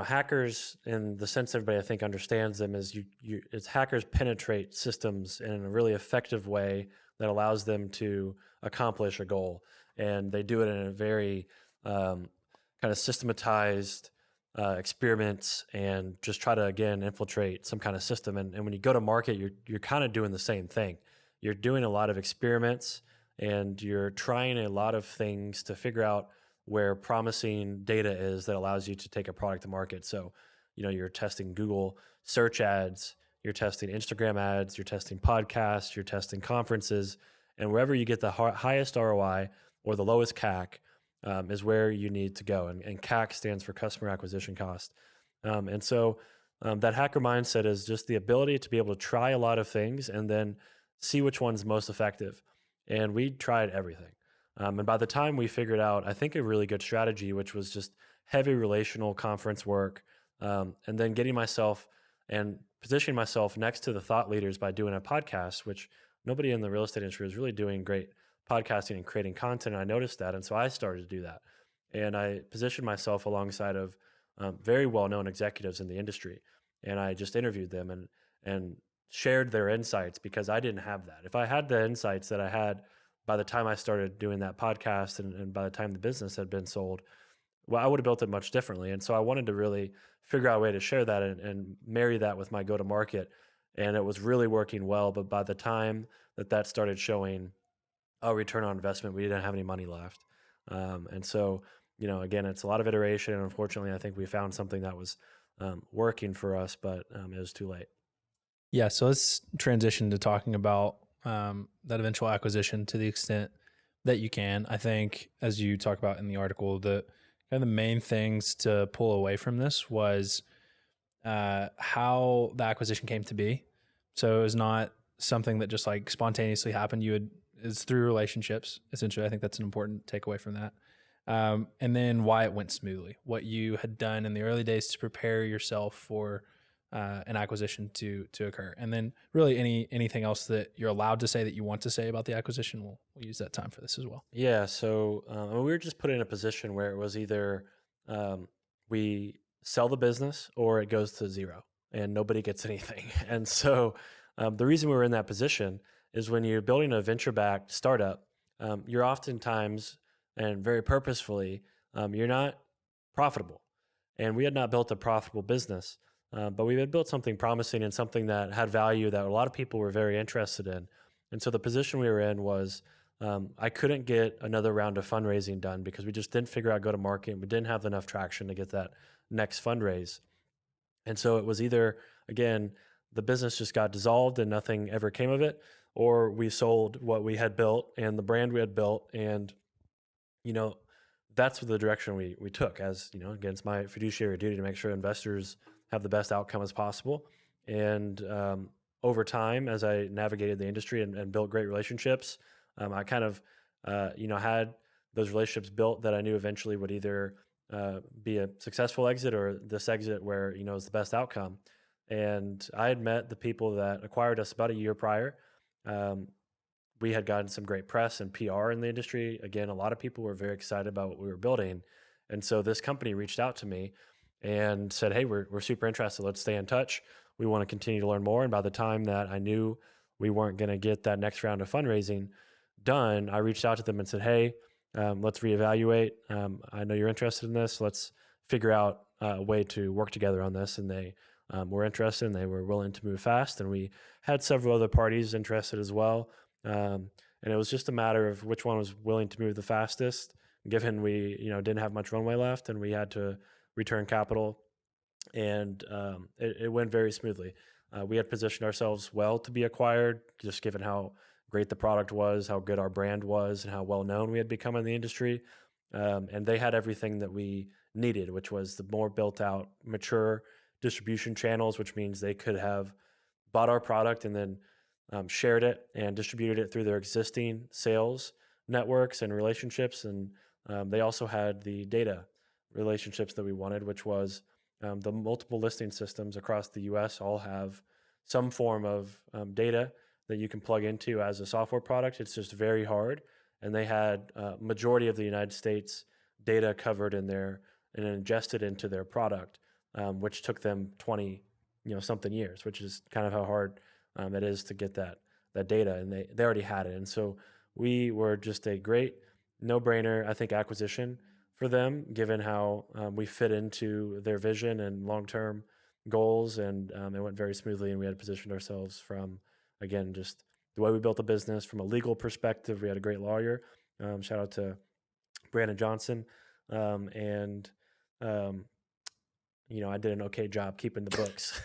hackers in the sense everybody I think understands them is it's hackers penetrate systems in a really effective way that allows them to accomplish a goal, and they do it in a very kind of systematized experiments and just try to again infiltrate some kind of system. And when you go to market, you're kind of doing the same thing. You're doing a lot of experiments and you're trying a lot of things to figure out where promising data is that allows you to take a product to market. So, you're testing Google search ads, you're testing Instagram ads, you're testing podcasts, you're testing conferences, and wherever you get the highest ROI or the lowest CAC is where you need to go. And CAC stands for customer acquisition cost. And so that hacker mindset is just the ability to be able to try a lot of things and then see which one's most effective. And we tried everything. And by the time we figured out, I think, a really good strategy, which was just heavy relational conference work, and then getting myself and positioning myself next to the thought leaders by doing a podcast, which nobody in the real estate industry is really doing great podcasting and creating content. And I noticed that. And so I started to do that. And I positioned myself alongside of very well-known executives in the industry. And I just interviewed them and shared their insights because I didn't have that. If I had the insights that I had by the time I started doing that podcast and by the time the business had been sold, well, I would have built it much differently. And so I wanted to really figure out a way to share that and marry that with my go-to-market. And it was really working well. But by the time that started showing a return on investment, we didn't have any money left. And so, again, it's a lot of iteration. And unfortunately, I think we found something that was working for us, but it was too late. Yeah. So let's transition to talking about that eventual acquisition to the extent that you can. I think, as you talk about in the article, the kind of the main things to pull away from this was how the acquisition came to be. So it was not something that just like spontaneously happened. It's through relationships, essentially. I think that's an important takeaway from that. And then why it went smoothly, what you had done in the early days to prepare yourself for an acquisition to occur. And then really anything else that you're allowed to say that you want to say about the acquisition, we'll use that time for this as well. Yeah. So we were just put in a position where it was either we sell the business or it goes to zero and nobody gets anything. And so the reason we were in that position is when you're building a venture-backed startup, you're oftentimes and very purposefully, you're not profitable. And we had not built a profitable business. But we had built something promising and something that had value that a lot of people were very interested in. And so the position we were in was I couldn't get another round of fundraising done because we just didn't figure out go to market. We didn't have enough traction to get that next fundraise. And so it was either, again, the business just got dissolved and nothing ever came of it, or we sold what we had built and the brand we had built. And, that's the direction we took as, again, it's my fiduciary duty to make sure investors have the best outcome as possible. And over time, as I navigated the industry and built great relationships, I kind of, had those relationships built that I knew eventually would either be a successful exit or this exit where, is the best outcome. And I had met the people that acquired us about a year prior. We had gotten some great press and PR in the industry. Again, a lot of people were very excited about what we were building. And so this company reached out to me and said, hey, we're super interested. Let's stay in touch. We want to continue to learn more. And by the time that I knew we weren't going to get that next round of fundraising done, I reached out to them and said, hey, let's reevaluate. I know you're interested in this. Let's figure out a way to work together on this. And they were interested and they were willing to move fast. And we had several other parties interested as well. And it was just a matter of which one was willing to move the fastest given we didn't have much runway left and we had to return capital, and it went very smoothly. We had positioned ourselves well to be acquired, just given how great the product was, how good our brand was, and how well known we had become in the industry. And they had everything that we needed, which was the more built out, mature distribution channels, which means they could have bought our product and then shared it and distributed it through their existing sales networks and relationships. And they also had the data relationships that we wanted, which was the multiple listing systems across the US all have some form of data that you can plug into as a software product. It's just very hard. And they had majority of the United States data covered in there and ingested into their product, which took them 20 something years, which is kind of how hard it is to get that data. And they already had it. And so we were just a great no-brainer, I think, acquisition for them, given how we fit into their vision and long-term goals. And it went very smoothly, and we had positioned ourselves from, again, just the way we built the business. From a legal perspective, we had a great lawyer. Shout out to Brandon Johnson. And I did an okay job keeping the books.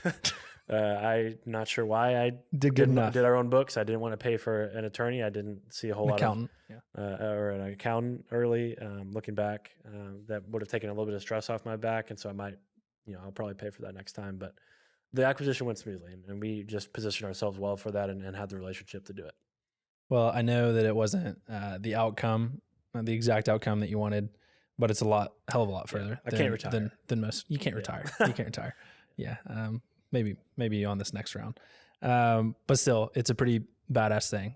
I'm not sure why I did our own books. I didn't want to pay for an attorney. I didn't see a whole lot of or an accountant early. Looking back, that would have taken a little bit of stress off my back, and so I might, I'll probably pay for that next time. But the acquisition went smoothly, and we just positioned ourselves well for that, and had the relationship to do it. Well, I know that it wasn't the outcome, the exact outcome that you wanted, but it's hell of a lot further. I can't retire than most. You can't retire. You can't retire. Yeah. Maybe on this next round. But still, it's a pretty badass thing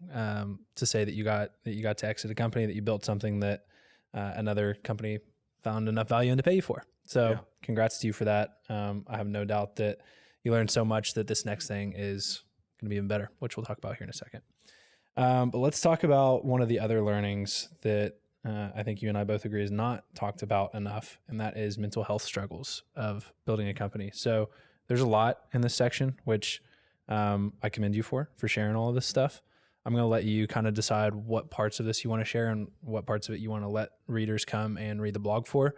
to say that you got to exit a company, that you built something that another company found enough value in to pay you for. So congrats to you for that. I have no doubt that you learned so much that this next thing is going to be even better, which we'll talk about here in a second. But let's talk about one of the other learnings that I think you and I both agree is not talked about enough, and that is mental health struggles of building a company. So there's a lot in this section, which I commend you for sharing all of this stuff. I'm going to let you kind of decide what parts of this you want to share and what parts of it you want to let readers come and read the blog for.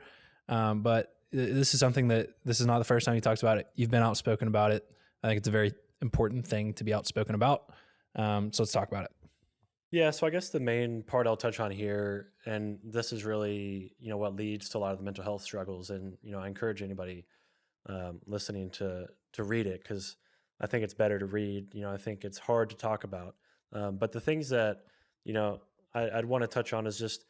But this is something that this is not the first time you talked about it. You've been outspoken about it. I think it's a very important thing to be outspoken about. So let's talk about it. Yeah, so I guess the main part I'll touch on here, and this is really, what leads to a lot of the mental health struggles. And, I encourage anybody listening to read it, because I think it's better to read. I think it's hard to talk about. But the things that, I'd want to touch on is just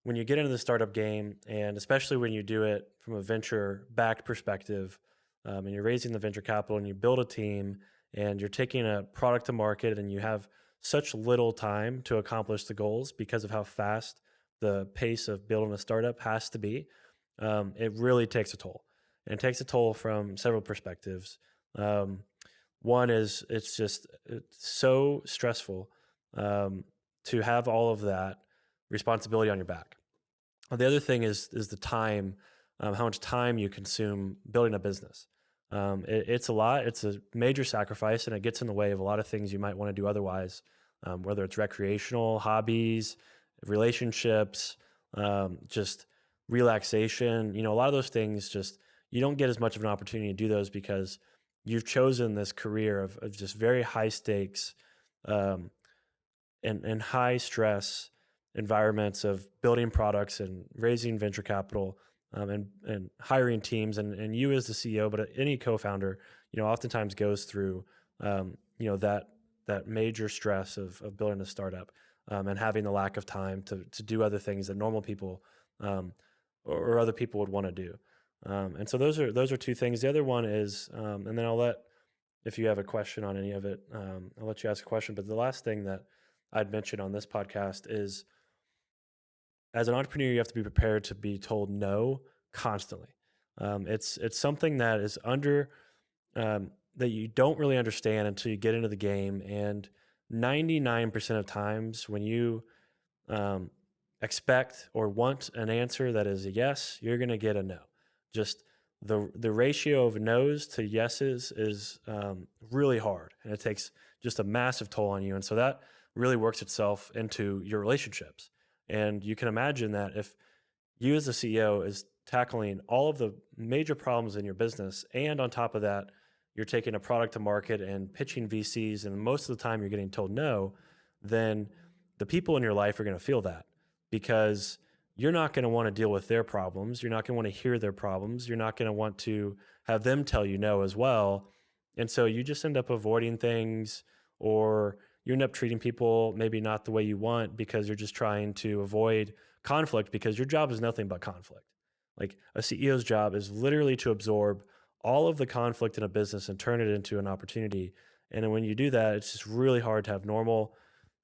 when you get into the startup game, and especially when you do it from a venture-backed perspective, and you're raising the venture capital and you build a team and you're taking a product to market and you have such little time to accomplish the goals because of how fast the pace of building a startup has to be, it really takes a toll. And it takes a toll from several perspectives. One is it's so stressful to have all of that responsibility on your back. The other thing is the time, how much time you consume building a business. It's a lot. It's a major sacrifice, and it gets in the way of a lot of things you might want to do otherwise, whether it's recreational, hobbies, relationships, just relaxation. A lot of those things you don't get as much of an opportunity to do those because you've chosen this career of just very high stakes and high stress environments of building products and raising venture capital. And hiring teams, and you as the CEO, but any co-founder, oftentimes goes through, that major stress of building a startup, and having the lack of time to do other things that normal people or other people would want to do. And so those are two things. The other one is, and then I'll let, if you have a question on any of it, I'll let you ask a question. But the last thing that I'd mention on this podcast is, as an entrepreneur, you have to be prepared to be told no constantly. It's something that is that you don't really understand until you get into the game. And 99% of times when you expect or want an answer that is a yes, you're going to get a no. Just the ratio of no's to yeses is really hard, and it takes just a massive toll on you. And so that really works itself into your relationships. And you can imagine that if you as a CEO is tackling all of the major problems in your business. And on top of that, you're taking a product to market and pitching VCs, and most of the time you're getting told no, then the people in your life are going to feel that because you're not going to want to deal with their problems. You're not going to want to hear their problems. You're not going to want to have them tell you no as well. And so you just end up avoiding things, or you end up treating people maybe not the way you want because you're just trying to avoid conflict, because your job is nothing but conflict. Like a CEO's job is literally to absorb all of the conflict in a business and turn it into an opportunity. And then when you do that, it's just really hard to have normal,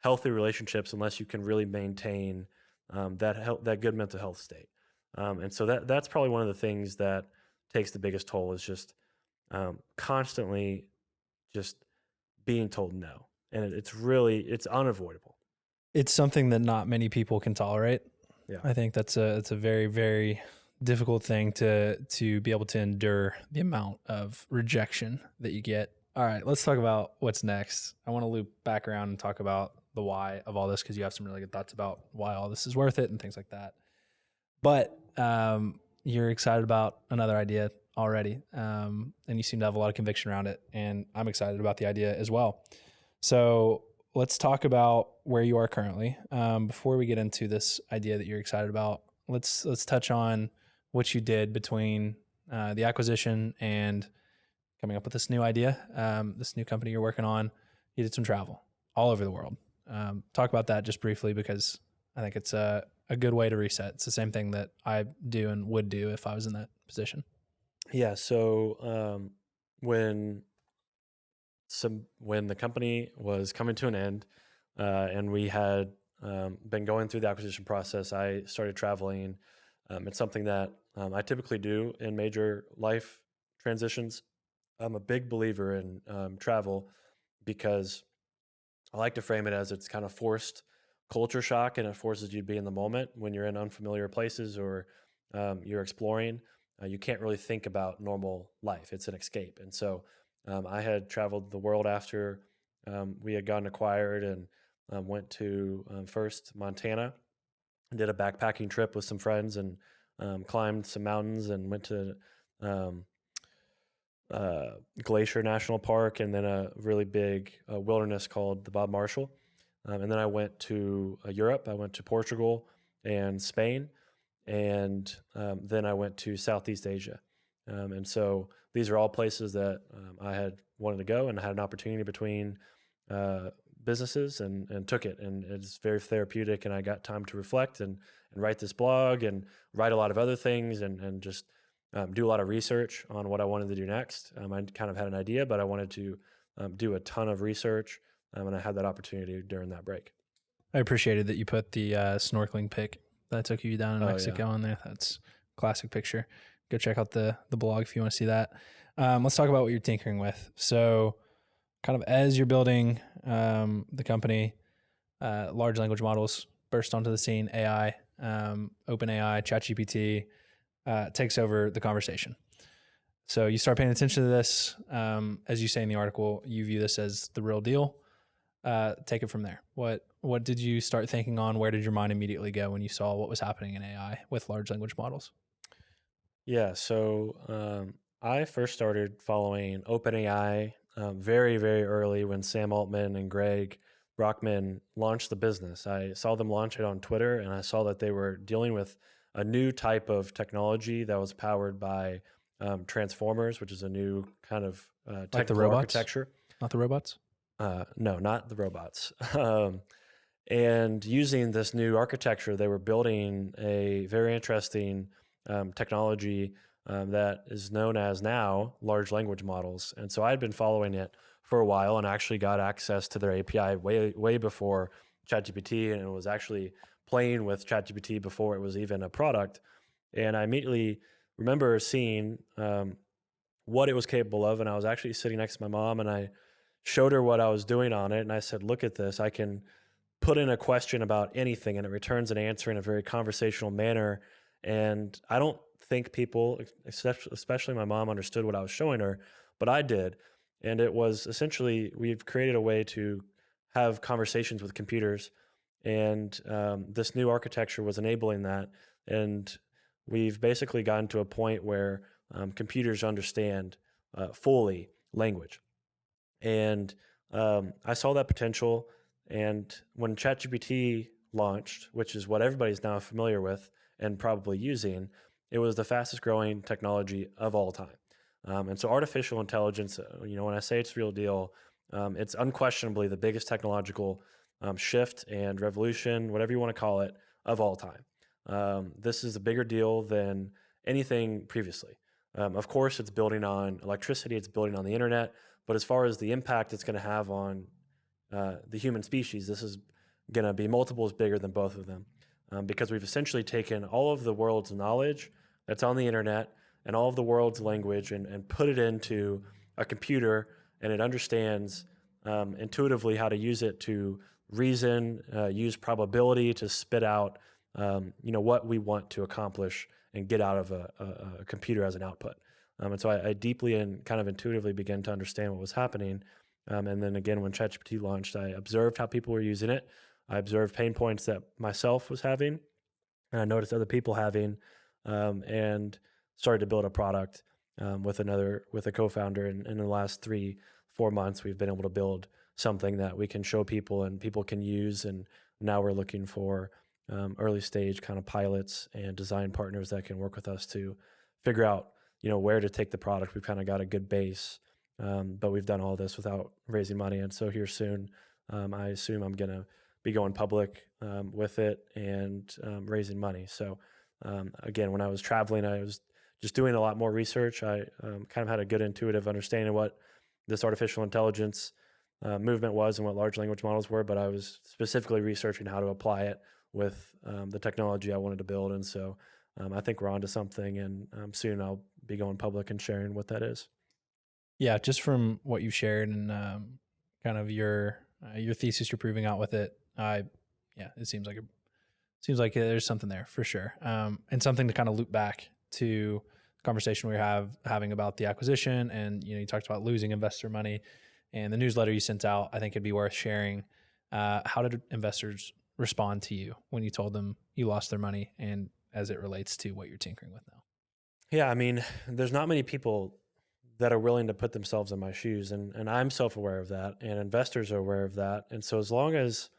healthy relationships unless you can really maintain that good mental health state. And so that's probably one of the things that takes the biggest toll, is just constantly just being told no. And it's unavoidable. It's something that not many people can tolerate. Yeah. I think it's a very, very difficult thing to be able to endure, the amount of rejection that you get. All right, let's talk about what's next. I want to loop back around and talk about the why of all this, because you have some really good thoughts about why all this is worth it and things like that. But you're excited about another idea already, and you seem to have a lot of conviction around it, and I'm excited about the idea as well. So let's talk about where you are currently. Before we get into this idea that you're excited about, let's touch on what you did between the acquisition and coming up with this new idea, this new company you're working on. You did some travel all over the world. Talk about that just briefly, because I think it's a good way to reset. It's the same thing that I do and would do if I was in that position. Yeah. So when the company was coming to an end, and we had been going through the acquisition process, I started traveling. It's something that I typically do in major life transitions. I'm a big believer in travel, because I like to frame it as it's kind of forced culture shock, and it forces you to be in the moment when you're in unfamiliar places, or you're exploring. You can't really think about normal life. It's an escape. And so I had traveled the world after we had gotten acquired, and went to first Montana, and did a backpacking trip with some friends, and climbed some mountains, and went to Glacier National Park, and then a really big wilderness called the Bob Marshall. And then I went to Europe. I went to Portugal and Spain, and then I went to Southeast Asia. And so these are all places that I had wanted to go, and I had an opportunity between businesses, and took it. And it's very therapeutic, and I got time to reflect and write this blog, and write a lot of other things, and just do a lot of research on what I wanted to do next. I kind of had an idea, but I wanted to do a ton of research, and I had that opportunity during that break. I appreciated that you put the snorkeling pic that took you down in Mexico on there. That's a classic picture. Go check out the blog if you want to see that. Let's talk about what you're tinkering with. So kind of as you're building the company, large language models burst onto the scene, AI, OpenAI, ChatGPT takes over the conversation. So you start paying attention to this. As you say in the article, you view this as the real deal. Take it from there. What did you start thinking on? Where did your mind immediately go when you saw what was happening in AI with large language models? Yeah, so I first started following OpenAI very, very early, when Sam Altman and Greg Brockman launched the business. I saw them launch it on Twitter, and I saw that they were dealing with a new type of technology that was powered by transformers, which is a new kind of technical like the robots? architecture. Not the robots? No, not the robots. And using this new architecture, they were building a very interesting technology that is known as now large language models. And so I had been following it for a while, and actually got access to their API way before ChatGPT, and was actually playing with ChatGPT before it was even a product. And I immediately remember seeing what it was capable of, and I was actually sitting next to my mom, and I showed her what I was doing on it, and I said, look at this. I can put in a question about anything, and it returns an answer in a very conversational manner. And I don't think people, especially my mom, understood what I was showing her, but I did. And it was essentially, we've created a way to have conversations with computers, and this new architecture was enabling that. And we've basically gotten to a point where computers understand fully language. And I saw that potential. And when ChatGPT launched, which is what everybody's now familiar with and probably using, it was the fastest growing technology of all time. And so artificial intelligence, when I say it's real deal, it's unquestionably the biggest technological shift and revolution, whatever you want to call it, of all time. This is a bigger deal than anything previously. Of course, it's building on electricity, it's building on the internet, but as far as the impact it's going to have on the human species, this is going to be multiples bigger than both of them, because we've essentially taken all of the world's knowledge that's on the internet and all of the world's language and put it into a computer, and it understands intuitively how to use it to reason, use probability to spit out what we want to accomplish and get out of a computer as an output. And so I deeply and kind of intuitively began to understand what was happening. And then again, when ChatGPT launched, I observed how people were using it. I observed pain points that myself was having, and I noticed other people having, and started to build a product with a co-founder. And in the last 3-4 months, we've been able to build something that we can show people and people can use. And now we're looking for early stage kind of pilots and design partners that can work with us to figure out, where to take the product. We've kind of got a good base, but we've done all this without raising money. And so here soon, I assume I'm going to be going public with it and raising money. So again, when I was traveling, I was just doing a lot more research. I kind of had a good intuitive understanding of what this artificial intelligence movement was and what large language models were, but I was specifically researching how to apply it with the technology I wanted to build. And so I think we're onto something, and soon I'll be going public and sharing what that is. Yeah, just from what you've shared and kind of your thesis you're proving out with it, it seems like there's something there for sure, and something to kind of loop back to the conversation we were having about the acquisition, and you talked about losing investor money, and the newsletter you sent out. I think it'd be worth sharing. How did investors respond to you when you told them you lost their money, and as it relates to what you're tinkering with now? Yeah, I mean, there's not many people that are willing to put themselves in my shoes, and I'm self-aware of that, and investors are aware of that. And so as long as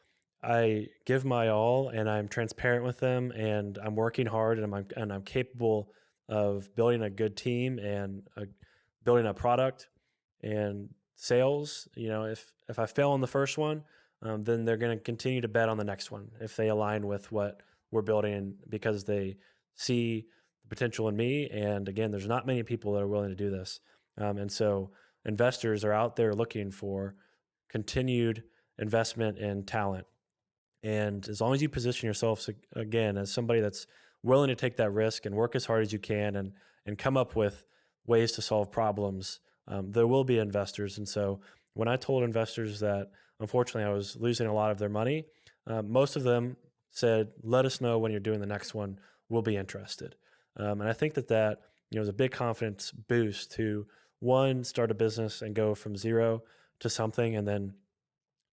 I give my all and I'm transparent with them and I'm working hard and I'm capable of building a good team and building a product and sales, if I fail on the first one, then they're going to continue to bet on the next one if they align with what we're building, because they see the potential in me. And again, there's not many people that are willing to do this. And so investors are out there looking for continued investment in talent. And as long as you position yourself, again, as somebody that's willing to take that risk and work as hard as you can and come up with ways to solve problems, there will be investors. And so when I told investors that unfortunately I was losing a lot of their money, most of them said, let us know when you're doing the next one. We'll be interested. And I think that is a big confidence boost to, one, start a business and go from zero to something, and then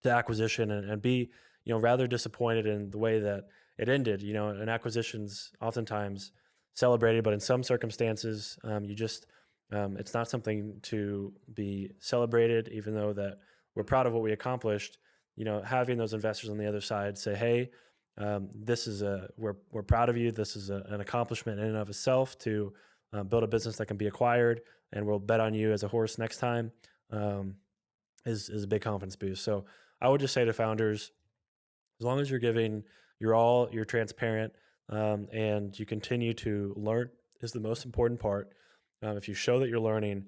to acquisition and be rather disappointed in the way that it ended. An acquisition's oftentimes celebrated, but in some circumstances, it's not something to be celebrated, even though that we're proud of what we accomplished. Having those investors on the other side say, hey, we're proud of you. This is an accomplishment in and of itself to build a business that can be acquired, and we'll bet on you as a horse next time, is a big confidence boost. So I would just say to founders, as long as you're giving your all, you're transparent, and you continue to learn is the most important part. If you show that you're learning,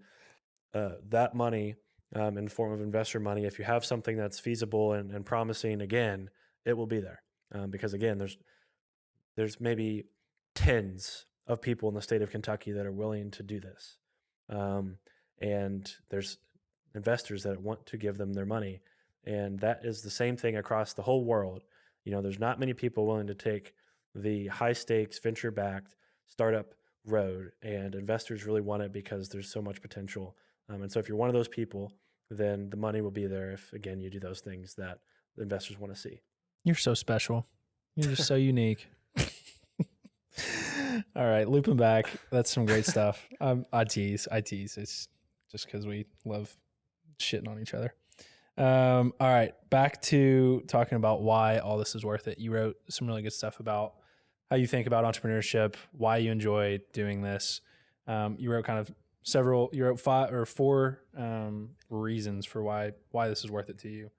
that money in the form of investor money, if you have something that's feasible and promising, again, it will be there. Because again, there's maybe tens of people in the state of Kentucky that are willing to do this. And there's investors that want to give them their money. And that is the same thing across the whole world. There's not many people willing to take the high stakes, venture backed startup road, and investors really want it because there's so much potential. And so if you're one of those people, then the money will be there if, again, you do those things that the investors want to see. You're so special. You're just so unique. All right, looping back. That's some great stuff. I tease. It's just because we love shitting on each other. All right, back to talking about why all this is worth it. You wrote some really good stuff about how you think about entrepreneurship, why you enjoy doing this. You wrote kind of you wrote 5 or 4 reasons for why this is worth it to you.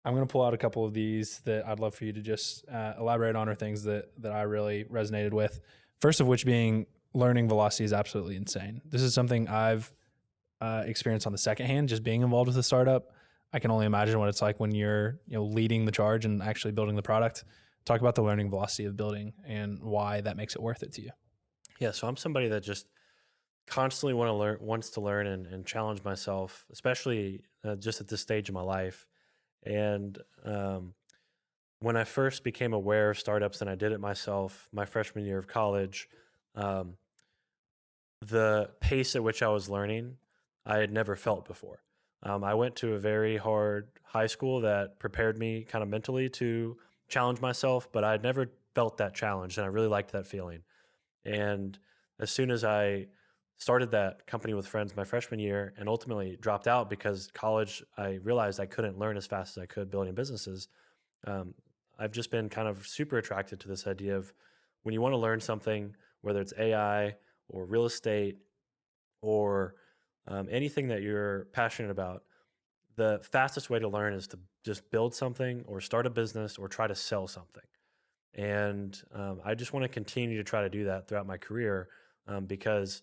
I'm going to pull out a couple of these that I'd love for you to just elaborate on, or things that I really resonated with. First of which being learning velocity is absolutely insane. This is something I've experienced on the second hand, just being involved with a startup. I can only imagine what it's like when you're leading the charge and actually building the product. Talk about the learning velocity of building and why that makes it worth it to you. Yeah, so I'm somebody that just constantly wants to learn and challenge myself, especially just at this stage of my life. And when I first became aware of startups, and I did it myself my freshman year of college, um, the pace at which I was learning, I had never felt before. I went to a very hard high school that prepared me kind of mentally to challenge myself, but I had never felt that challenge, and I really liked that feeling. And as soon as I started that company with friends my freshman year and ultimately dropped out because college, I realized I couldn't learn as fast as I could building businesses. Um, I've just been kind of super attracted to this idea of when you want to learn something, whether it's AI or real estate or anything that you're passionate about, the fastest way to learn is to just build something or start a business or try to sell something. And I just want to continue to try to do that throughout my career because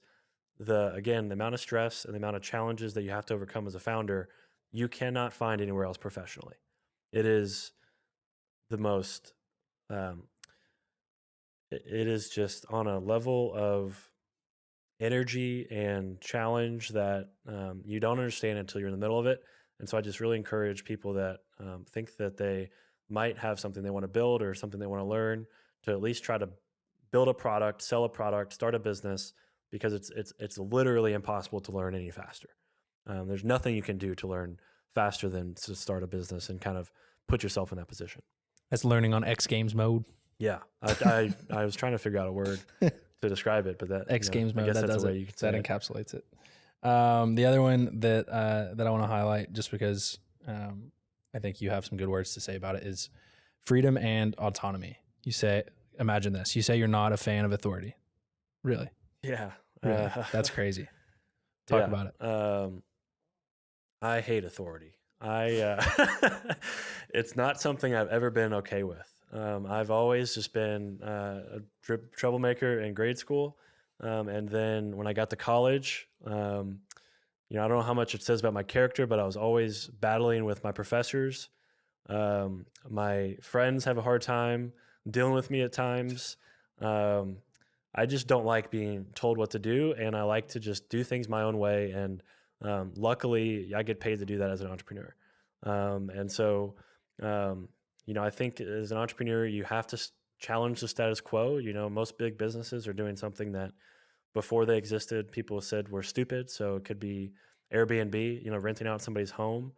the amount of stress and the amount of challenges that you have to overcome as a founder, you cannot find anywhere else professionally. It is the most, um, it is just on a level of energy and challenge that you don't understand until you're in the middle of it. And so I just really encourage people that think that they might have something they want to build or something they want to learn to at least try to build a product, sell a product, start a business, because it's literally impossible to learn any faster. There's nothing you can do to learn faster than to start a business and kind of put yourself in that position. That's learning on X Games mode. Yeah, I was trying to figure out a word to describe it, but that X Games mode, I guess that that's does the way it. you can say That it. encapsulates it. The other one that I want to highlight, just because I think you have some good words to say about it, is freedom and autonomy. You say, imagine this. You say you're not a fan of authority. Really? Yeah, Really? That's crazy. Talk about it. I hate authority. It's not something I've ever been okay with. I've always just been a troublemaker in grade school, and then when I got to college, I don't know how much it says about my character, but I was always battling with my professors. My friends have a hard time dealing with me at times. I just don't like being told what to do, and I like to just do things my own way. And luckily, I get paid to do that as an entrepreneur. And so, I think as an entrepreneur, you have to challenge the status quo. Most big businesses are doing something that before they existed, people said were stupid. So it could be Airbnb, renting out somebody's home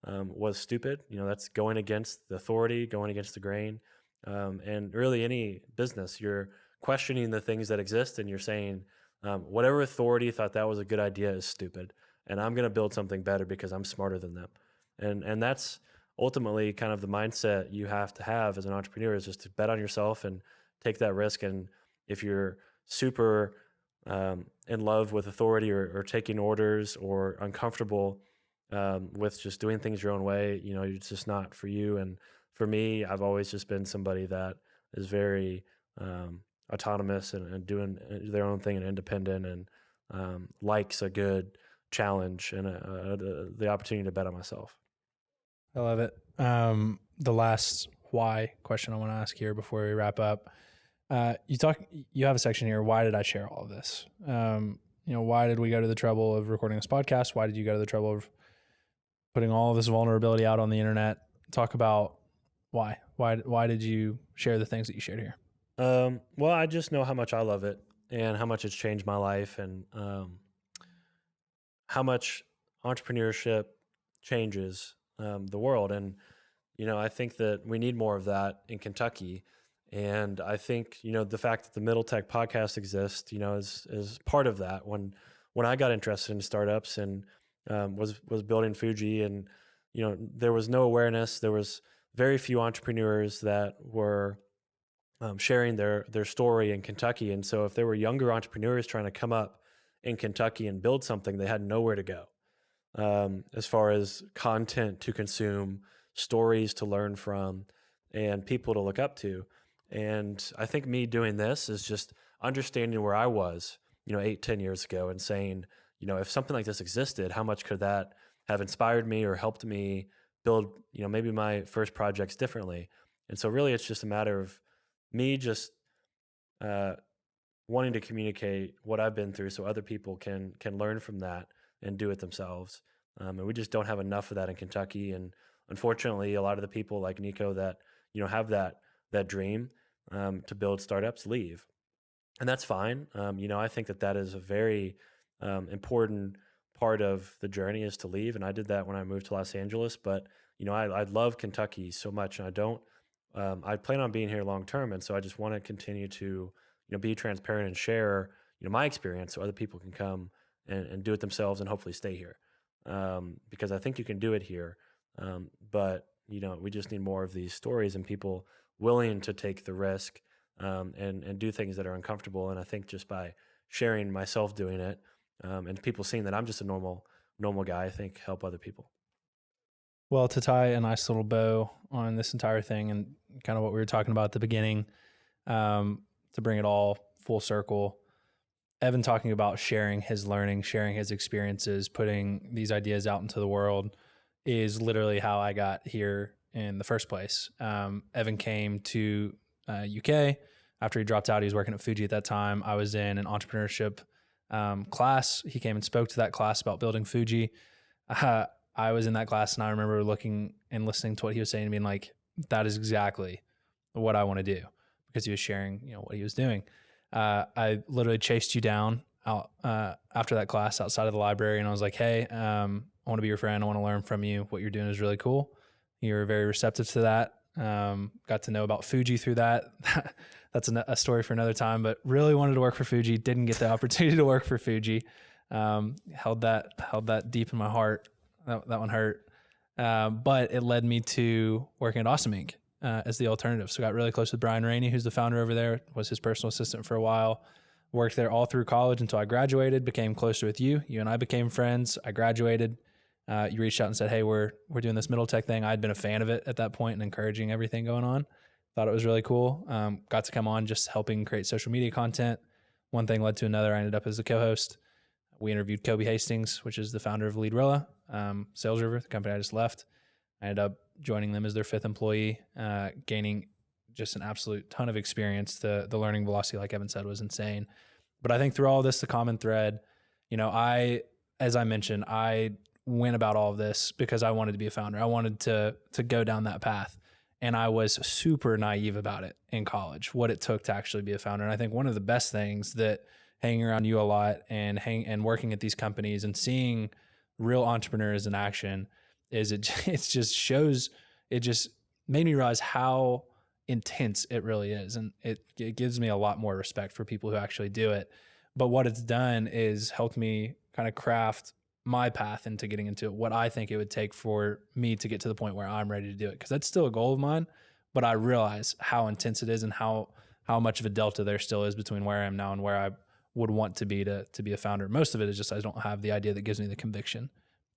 was stupid. That's going against the authority, going against the grain. And really any business, you're questioning the things that exist and you're saying, whatever authority thought that was a good idea is stupid. And I'm going to build something better because I'm smarter than them. And that's ultimately kind of the mindset you have to have as an entrepreneur, is just to bet on yourself and take that risk. And if you're super in love with authority or taking orders or uncomfortable with just doing things your own way, it's just not for you. And for me, I've always just been somebody that is very autonomous and doing their own thing and independent, and likes a good challenge and the opportunity to bet on myself. I love it. The last why question I want to ask here before we wrap up. You have a section here. Why did I share all of this? Why did we go to the trouble of recording this podcast? Why did you go to the trouble of putting all of this vulnerability out on the internet? Talk about why. Why did you share the things that you shared here? Well, I just know how much I love it and how much it's changed my life, and how much entrepreneurship changes the world. And I think that we need more of that in Kentucky. And I think, the fact that the Middle Tech podcast exists, is part of that. When I got interested in startups and was building Fuji, and there was no awareness. There was very few entrepreneurs that were sharing their story in Kentucky. And so if there were younger entrepreneurs trying to come up in Kentucky and build something, they had nowhere to go as far as content to consume, stories to learn from, and people to look up to. And I think me doing this is just understanding where I was, 8, 10 years ago, and saying, if something like this existed, how much could that have inspired me or helped me build, maybe my first projects differently. And so really it's just a matter of me just wanting to communicate what I've been through so other people can learn from that and do it themselves. And we just don't have enough of that in Kentucky. And unfortunately, a lot of the people like Nico that, have that dream to build startups leave. And that's fine. I think that is a very important part of the journey, is to leave. And I did that when I moved to Los Angeles. But, I love Kentucky so much. And I plan on being here long term. And so I just want to continue to, be transparent and share, my experience so other people can come and do it themselves and hopefully stay here. Because I think you can do it here. But, we just need more of these stories and people willing to take the risk and do things that are uncomfortable. And I think just by sharing myself doing it and people seeing that I'm just a normal guy, I think help other people. Well, to tie a nice little bow on this entire thing and kind of what we were talking about at the beginning, to bring it all full circle, Evan talking about sharing his learning, sharing his experiences, putting these ideas out into the world is literally how I got here in the first place. Evan came to UK after he dropped out. He was working at Fuji at that time. I was in an entrepreneurship class. He came and spoke to that class about building Fuji. I was in that class and I remember looking and listening to what he was saying and being like, that is exactly what I want to do, because he was sharing, what he was doing. I literally chased you down out after that class outside of the library, and I was like, hey, I want to be your friend. I want to learn from you. What you're doing is really cool. You were very receptive to that. Got to know about Fuji through that. That's a story for another time, but really wanted to work for Fuji. Didn't get the opportunity to work for Fuji. Held that deep in my heart. That one hurt. But it led me to working at Awesome Inc. As the alternative. So got really close with Brian Rainey, who's the founder over there, was his personal assistant for a while. Worked there all through college until I graduated, became closer with you. You and I became friends. I graduated. You reached out and said, hey, we're doing this Middle Tech thing. I'd been a fan of it at that point and encouraging everything going on. Thought it was really cool. Got to come on just helping create social media content. One thing led to another. I ended up as the co-host. We interviewed Kobe Hastings, which is the founder of Leadrilla, Sales River, the company I just left. I ended up joining them as their 5th employee, gaining just an absolute ton of experience. The learning velocity, like Evan said, was insane. But I think through all this, the common thread, as I mentioned, I went about all of this because I wanted to be a founder. I wanted to go down that path. And I was super naive about it in college, what it took to actually be a founder. And I think one of the best things that hanging around you a lot and working at these companies and seeing real entrepreneurs in action is it just made me realize how intense it really is. And it gives me a lot more respect for people who actually do it. But what it's done is helped me kind of craft my path into getting into what I think it would take for me to get to the point where I'm ready to do it. Cause that's still a goal of mine, but I realize how intense it is and how much of a delta there still is between where I am now and where I would want to be a founder. Most of it is just, I don't have the idea that gives me the conviction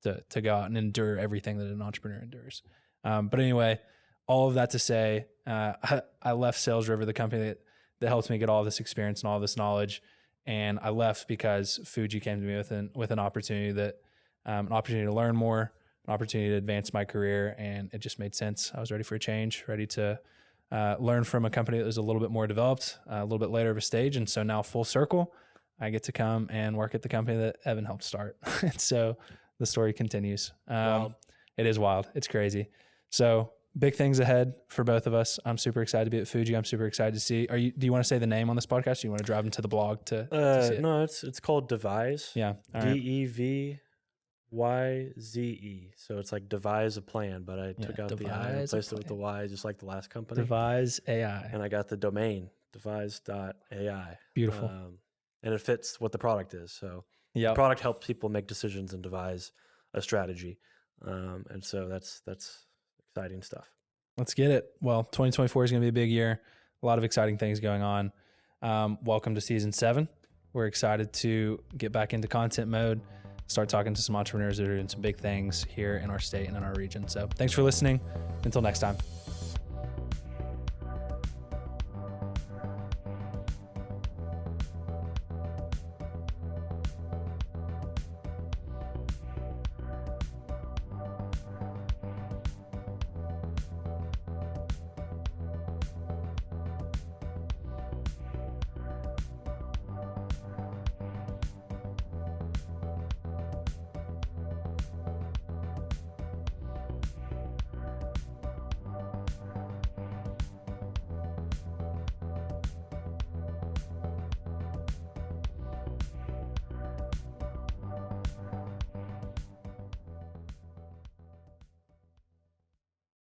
to go out and endure everything that an entrepreneur endures. But anyway, all of that to say, I left Sales River, the company that helped me get all this experience and all this knowledge. And I left because Fuji came to me with an opportunity to learn more, an opportunity to advance my career. And it just made sense. I was ready for a change, ready to learn from a company that was a little bit more developed, a little bit later of a stage. And so now full circle, I get to come and work at the company that Evan helped start. And so the story continues. It is wild. It's crazy. So big things ahead for both of us. I'm super excited to be at Fuji. I'm super excited to see. Do you want to say the name on this podcast? Or do you want to drive into the blog to see it? No, it's called Devyze. Yeah. Devyze. YZE. So it's like devise a plan, but I took out the I and Devyze a replaced it with the plan. Y, just like the last company. Devyze AI. And I got the domain, devyze.ai. Beautiful. And it fits what the product is. So the Yep. product helps people make decisions and devise a strategy. And so that's exciting stuff. Let's get it. Well, 2024 is going to be a big year. A lot of exciting things going on. Welcome to season 7. We're excited to get back into content mode, start talking to some entrepreneurs that are doing some big things here in our state and in our region. So thanks for listening. Until next time.